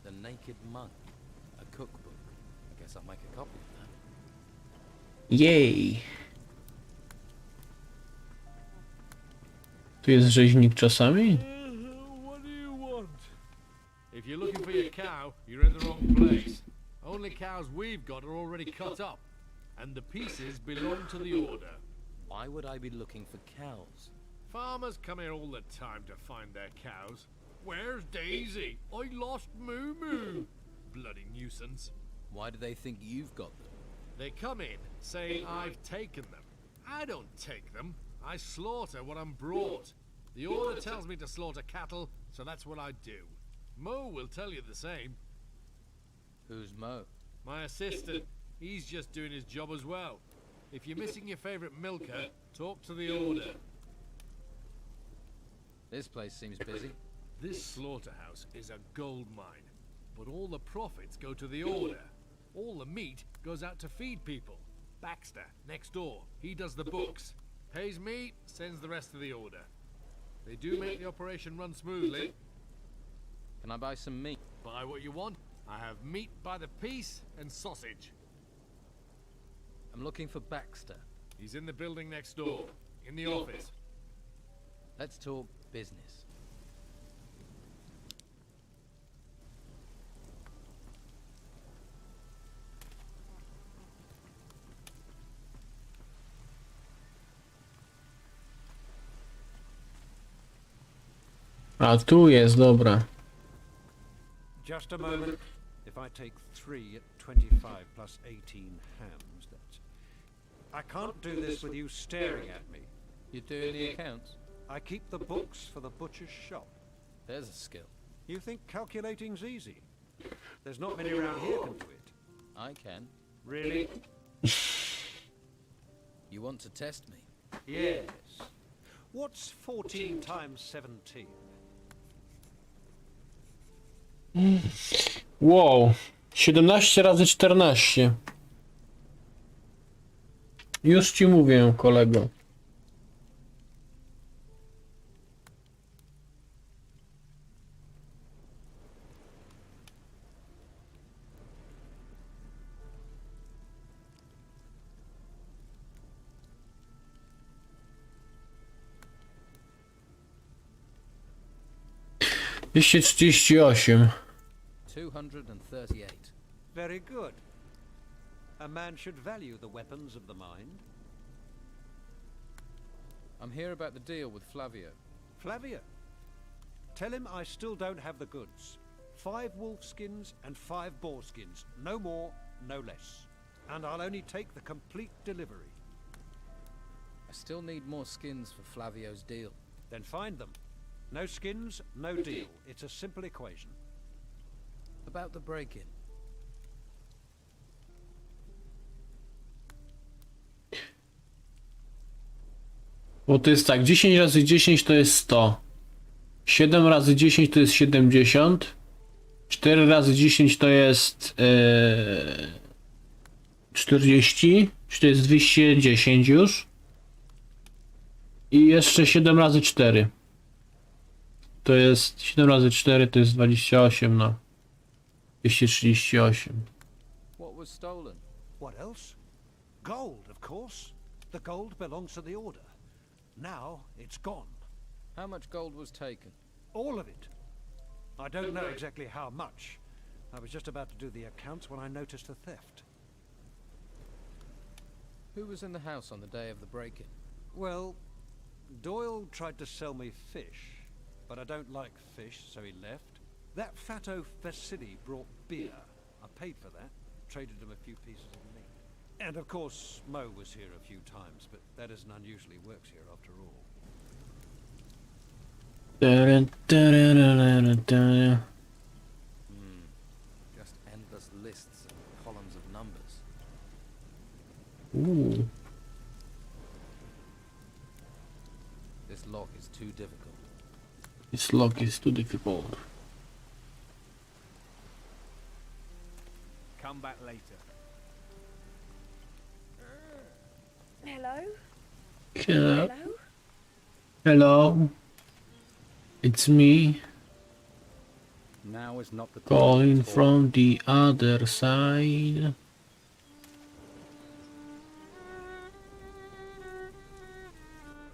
The naked monk. A cookbook. I guess I'll make a copy of that. Jej. Tu jest rzeźnik czasami? What do you want? If you're looking for your cow, you're in the wrong place. Only cows we've got are already cut up, and the pieces belong to the order. Why would I be looking for cows? Farmers come here all the time to find their cows. Where's Daisy? I lost Moo Moo. Bloody nuisance. Why do they think you've got them? They come in saying I've taken them. I don't take them. I slaughter what I'm brought. The order tells me to slaughter cattle, so that's what I do. Mo will tell you the same. Who's Mo? My assistant. He's just doing his job as well. If you're missing your favorite milker, talk to the order. This place seems busy. This slaughterhouse is a gold mine, but all the profits go to the order. All the meat goes out to feed people. Baxter, next door, he does the books. Pays me, sends the rest to the order. They do make the operation run smoothly. Can I buy some meat? Buy what you want. I have meat by the piece and sausage. I'm looking for Baxter. He's in the building next door, in the office. Let's talk business. A tu jest, dobra. Just a moment. If I take 3 at 25 plus 18 hams, that's... I can't do this with you staring at me. You doing the accounts? I keep the books for the butcher's shop. There's a skill. You think calculating's easy? There's not many around here can do it. I can. Really? You want to test me? Yes. What's 14 times 17? Wow. 17 razy 14. Już ci mówię, kolego. Dwieście 38. 238. Very good. A man should value the weapons of the mind. I'm here about the deal with Flavio. Flavio? Tell him I still don't have the goods. 5 wolf skins and 5 boar skins. No more, no less. And I'll only take the complete delivery. I still need more skins for Flavio's deal. Then find them. No skins, no deal. It's a simple equation. About the break-in. Bo to jest tak, 10 razy 10 to jest 100. 7 razy 10 to jest 70. 4 razy 10 to jest 40. Czy to jest 210 już? I jeszcze 7 razy 4. To jest 7 razy 4 to jest 28, no. 238. What was stolen? What else? Gold, of course. The gold belongs to the order. Now it's gone. How much gold was taken? All of it. I don't know exactly how much. I was just about to do the accounts when I noticed the theft. Who was in the house on the day of the break-in? Well, Doyle tried to sell me fish, but I don't like fish, so he left. That fatto Vasily brought beer. I paid for that, traded him a few pieces of meat. And of course, Mo was here a few times, but that isn't unusually works here after all. Just endless lists and columns of numbers. Ooh. This lock is too difficult. This lock is too difficult. Come back later. Hello? Hello. Hello. It's me. Now is not the time. Calling from the other side.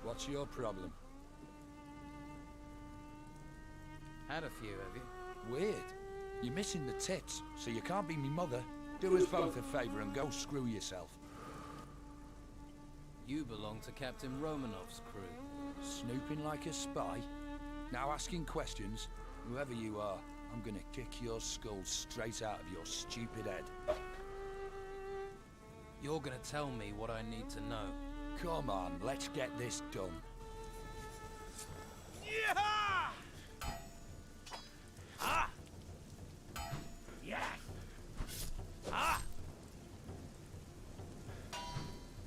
What's your problem? Had a few, have you? Weird. You're missing the tits, so you can't be me mother. Do us both a favour and go screw yourself. You belong to Captain Romanov's crew. Snooping like a spy? Now asking questions? Whoever you are, I'm gonna kick your skull straight out of your stupid head. You're gonna tell me what I need to know. Come on, let's get this done. Yeah! Ah! Yeah! Ah!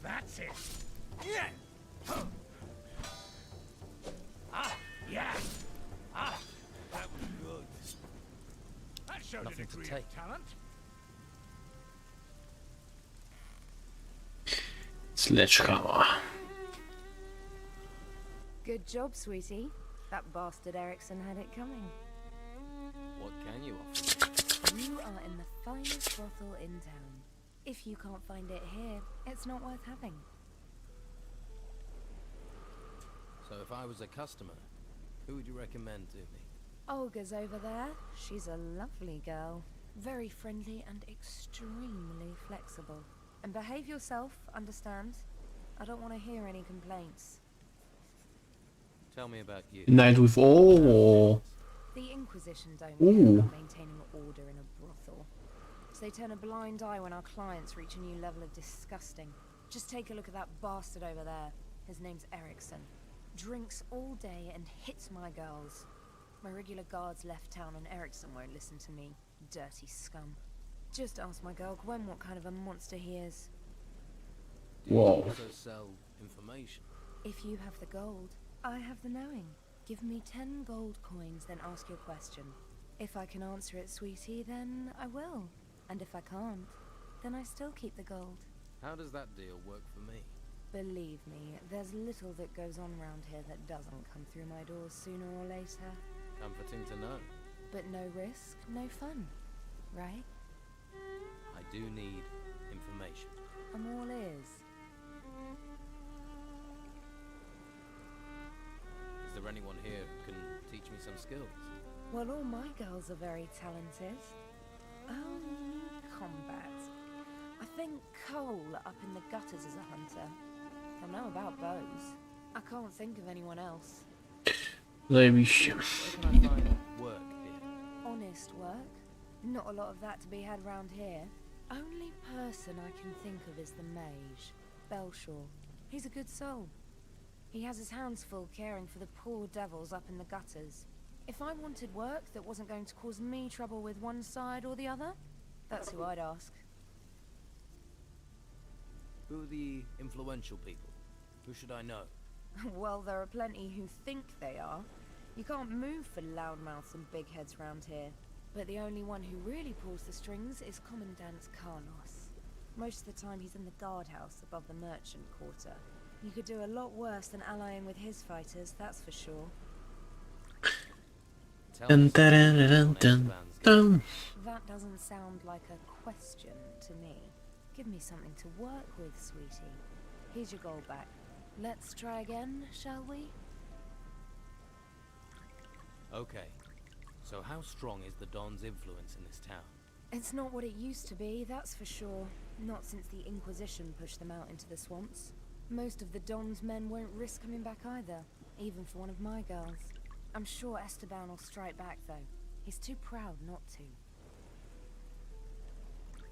That's it! Yeah! Ah! Yeah! Ah! That was good. That showed Nothing a to degree take. of talent. Sledgehammer. Good job, sweetie. That bastard Erickson had it coming. What can you offer? You are in the finest brothel in town. If you can't find it here, it's not worth having. So if I was a customer, who would you recommend to me? Olga's over there. She's a lovely girl. Very friendly and extremely flexible. And behave yourself, understand? I don't want to hear any complaints. Tell me about you. Night with all. The Inquisition don't Ooh. care about maintaining order in a brothel. So they turn a blind eye when our clients reach a new level of disgusting. Just take a look at that bastard over there. His name's Erickson. Drinks all day and hits my girls. My regular guards left town and Erickson won't listen to me. Dirty scum. Just ask my girl Gwen what kind of a monster he is. Do you Whoa. also sell information? If you have the gold, I have the knowing. Give me 10 gold coins, then ask your question. If I can answer it, sweetie, then I will. And if I can't, then I still keep the gold. How does that deal work for me? Believe me, there's little that goes on round here that doesn't come through my doors sooner or later. Comforting to know. But no risk, no fun. Right? I do need information. I'm all ears. Is there anyone here who can teach me some skills? Well, all my girls are very talented. Combat. I think Cole up in the gutters is a hunter. I know about bows. I can't think of anyone else. Zajebiście. Where can I find work here? Honest work? Not a lot of that to be had round here. Only person I can think of is the mage, Belshaw. He's a good soul. He has his hands full caring for the poor devils up in the gutters. If I wanted work that wasn't going to cause me trouble with one side or the other, that's who I'd ask. Who are the influential people? Who should I know? Well, there are plenty who think they are. You can't move for loudmouths and big heads round here. But the only one who really pulls the strings is Commandant Carlos. Most of the time he's in the guardhouse above the merchant quarter. You could do a lot worse than allying with his fighters, that's for sure. Dun, dun, dun, dun, dun. That doesn't sound like a question to me. Give me something to work with, sweetie. Here's your gold back. Let's try again, shall we? Okay. So how strong is the Don's influence in this town? It's not what it used to be, that's for sure. Not since the Inquisition pushed them out into the swamps. Most of the Don's men won't risk coming back either, even for one of my girls. I'm sure Esteban will strike back, though. He's too proud not to.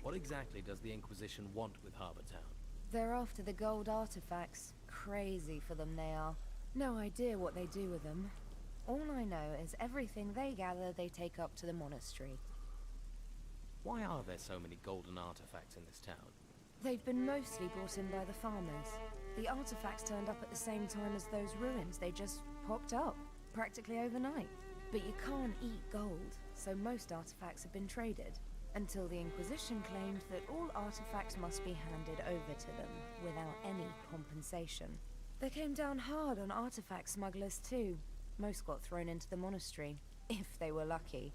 What exactly does the Inquisition want with Harbour Town? They're after the gold artifacts. Crazy for them, they are. No idea what they do with them. All I know is everything they gather, they take up to the monastery. Why are there so many golden artifacts in this town? They've been mostly brought in by the farmers. The artifacts turned up at the same time as those ruins. They just popped up, practically overnight. But you can't eat gold, so most artifacts have been traded. Until the Inquisition claimed that all artifacts must be handed over to them, without any compensation. They came down hard on artifact smugglers too. Most got thrown into the monastery, if they were lucky.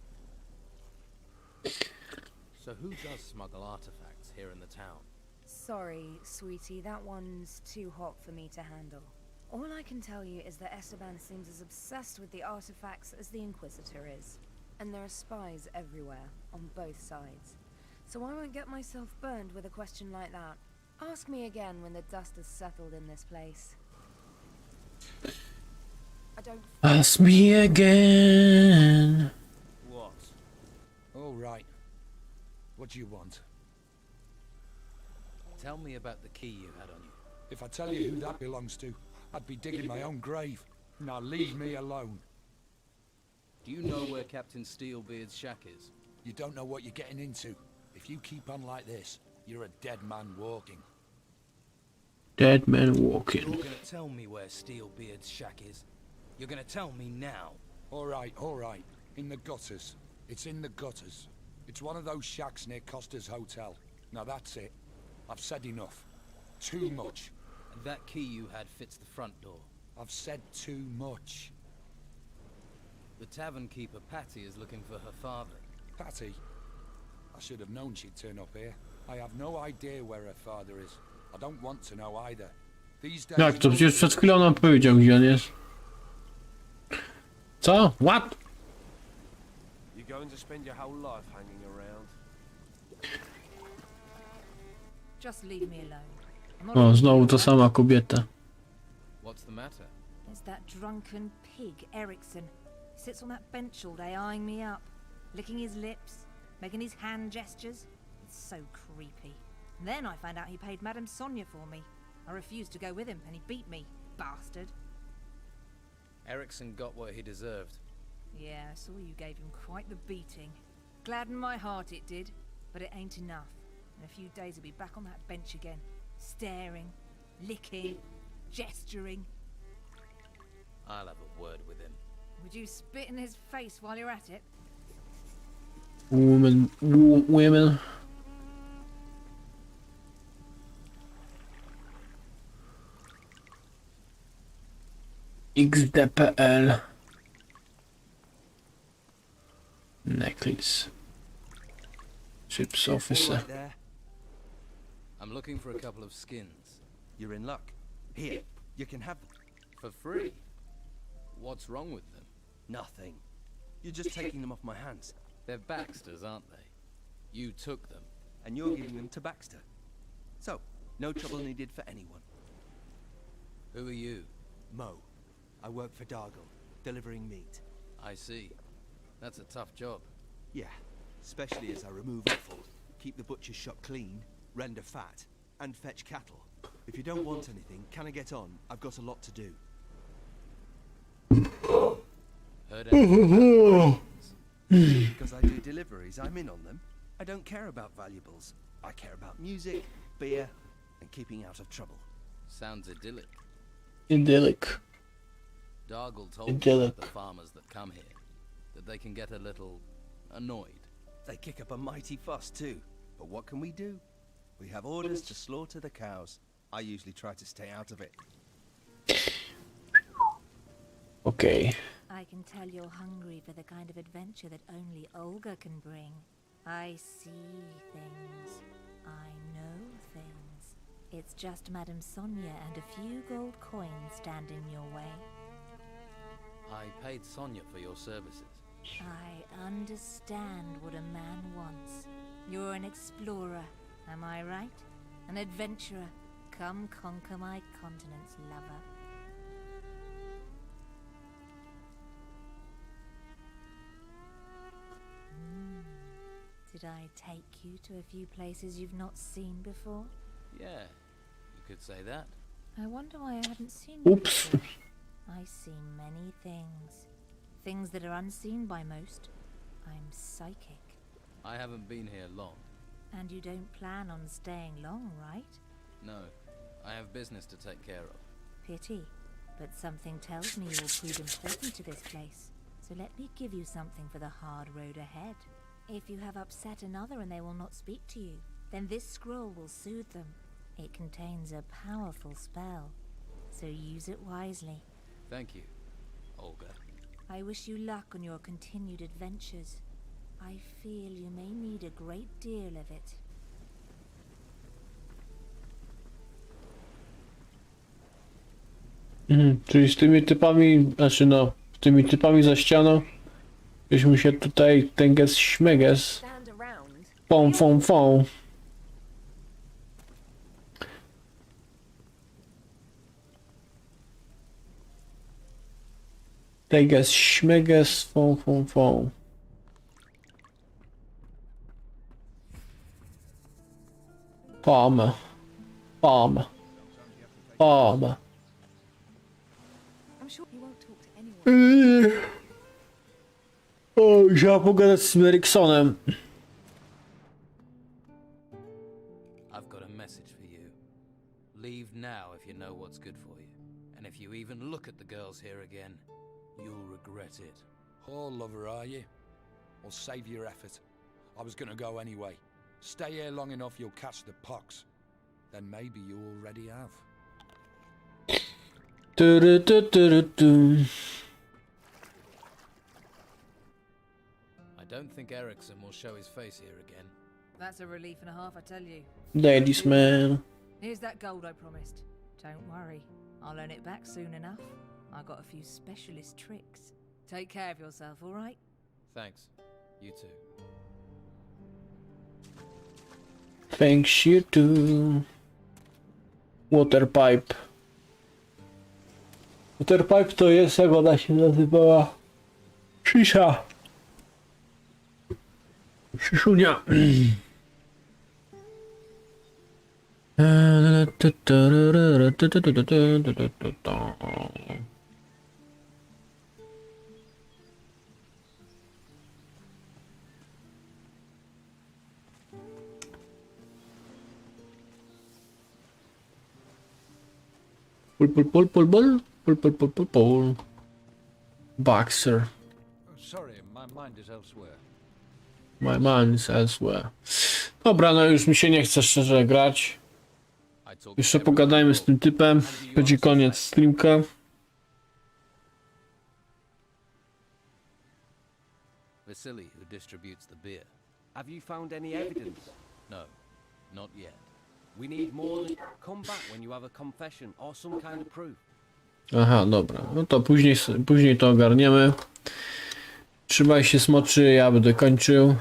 So who does smuggle artifacts here in the town? Sorry, sweetie, that one's too hot for me to handle. All I can tell you is that Esteban seems as obsessed with the artifacts as the Inquisitor is. And there are spies everywhere, on both sides. So I won't get myself burned with a question like that. Ask me again when the dust has settled in this place. I don't... Ask me again. What? All right. What do you want? Tell me about the key you had on you. If I tell you who that belongs to, I'd be digging my own grave. Now leave me alone. Do you know where Captain Steelbeard's shack is? You don't know what you're getting into. If you keep on like this, you're a dead man walking. Dead man You're walking. gonna tell me where Steelbeard's shack is? You're gonna tell me now? All right. In the gutters. It's in the gutters. It's one of those shacks near Costa's Hotel. Now that's it. I've said enough. Too much. And that key you had fits the front door. I've said too much. The tavern keeper Patty is looking for her father. Patty? I should have known she'd turn up here. I have no idea where her father is. I don't want to know either. These days... Jak to? Przecież przed chwilą nam powiedział, gdzie on jest. Co? What? You're going to spend your whole life hanging around. Just leave me alone. I'm not O, znowu ta sama kobieta. What's the matter? There's that drunken pig, Erickson. He sits on that bench all day eyeing me up, licking his lips, making his hand gestures. It's so creepy. And then I found out he paid Madame Sonia for me. I refused to go with him and he beat me, bastard. Erickson got what he deserved. Yeah, I saw you gave him quite the beating. Gladdened my heart it did, but it ain't enough. In a few days he'll be back on that bench again, staring, licking, gesturing. I'll have a word with him. Would you spit in his face while you're at it? Women. XDPL. Necklace. Chips officer. All right there. I'm looking for a couple of skins. You're in luck. Here, you can have them. For free? What's wrong with them? Nothing. You're just taking them off my hands. They're Baxter's, aren't they? You took them. And you're giving them to Baxter. So, no trouble needed for anyone. Who are you? Mo. I work for Dargle, delivering meat. I see. That's a tough job. Yeah, especially as I remove offal, keep the butcher's shop clean, render fat, and fetch cattle. If you don't want anything, can I get on? I've got a lot to do. Heard anything? Because I do deliveries, I'm in on them. I don't care about valuables. I care about music, beer, and keeping out of trouble. Sounds idyllic. Idyllic. Dargle told me Idyllic. about the farmers that come here, that they can get a little annoyed. They kick up a mighty fuss too. But what can we do? We have orders to slaughter the cows. I usually try to stay out of it. Okay. I can tell you're hungry for the kind of adventure that only Olga can bring. I see things. I know things. It's just Madame Sonia and a few gold coins stand in your way. I paid Sonia for your services. I understand what a man wants. You're an explorer, am I right? An adventurer. Come conquer my continent's lover. Did I take you to a few places you've not seen before? Yeah, you could say that. I wonder why I haven't seen you Oops. before. I see many things. Things that are unseen by most. I'm psychic. I haven't been here long. And you don't plan on staying long, right? No, I have business to take care of. Pity. But something tells me you will prove important to this place. So let me give you something for the hard road ahead. If you have upset another and they will not speak to you, then this scroll will soothe them. It contains a powerful spell, so use it wisely. Thank you, Olga. I wish you luck on your continued adventures. I feel you may need a great deal of it. Czyli z tymi typami, znaczy no, z tymi typami za ścianą, byśmy się tutaj tęges śmeges, fą fą fą. Tęges śmeges, fą fą fą. Pam. Pam. Pam. I'm sure he won't talk to anyone. O, trzeba pogadać z Eriksonem. I've got a message for you. Leave now if you know what's good for you. And if you even look at the girls here again, you'll regret it. Oh, lover, are you? Well, save your effort. I was gonna go anyway. Stay here long enough, you'll catch the pox. Then maybe you already have. I don't think Erickson will show his face here again. That's a relief and a half, I tell you. Ladies man. Here's that gold I promised. Don't worry, I'll earn it back soon enough. I got a few specialist tricks. Take care of yourself, all right? Thanks. You too. Thanks you too. Water pipe. Water pipe to jest, jak ona się nazywała? Szysza. Szyszunia. Pull. Boxer. Sorry, my mind is elsewhere. My mind is elsewhere. Dobra, no już mi się nie chce szczerze grać. Jeszcze pogadajmy z tym typem. Będzie koniec streamka. Vasily, who distributes the beer. Have you found any evidence? No, not yet. We need more than... Come back when you have a confession or some kind of proof. Aha, dobra. No to później to ogarniemy. Trzymaj się smoczy, ja będę kończył.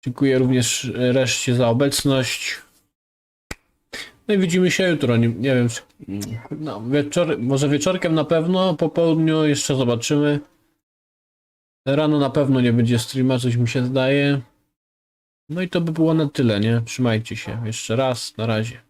Dziękuję również reszcie za obecność. No i widzimy się jutro, nie wiem, no, może wieczorkiem na pewno, po południu jeszcze zobaczymy. Rano na pewno nie będzie streama, coś mi się zdaje. No i to by było na tyle, nie? Trzymajcie się. Jeszcze raz, na razie.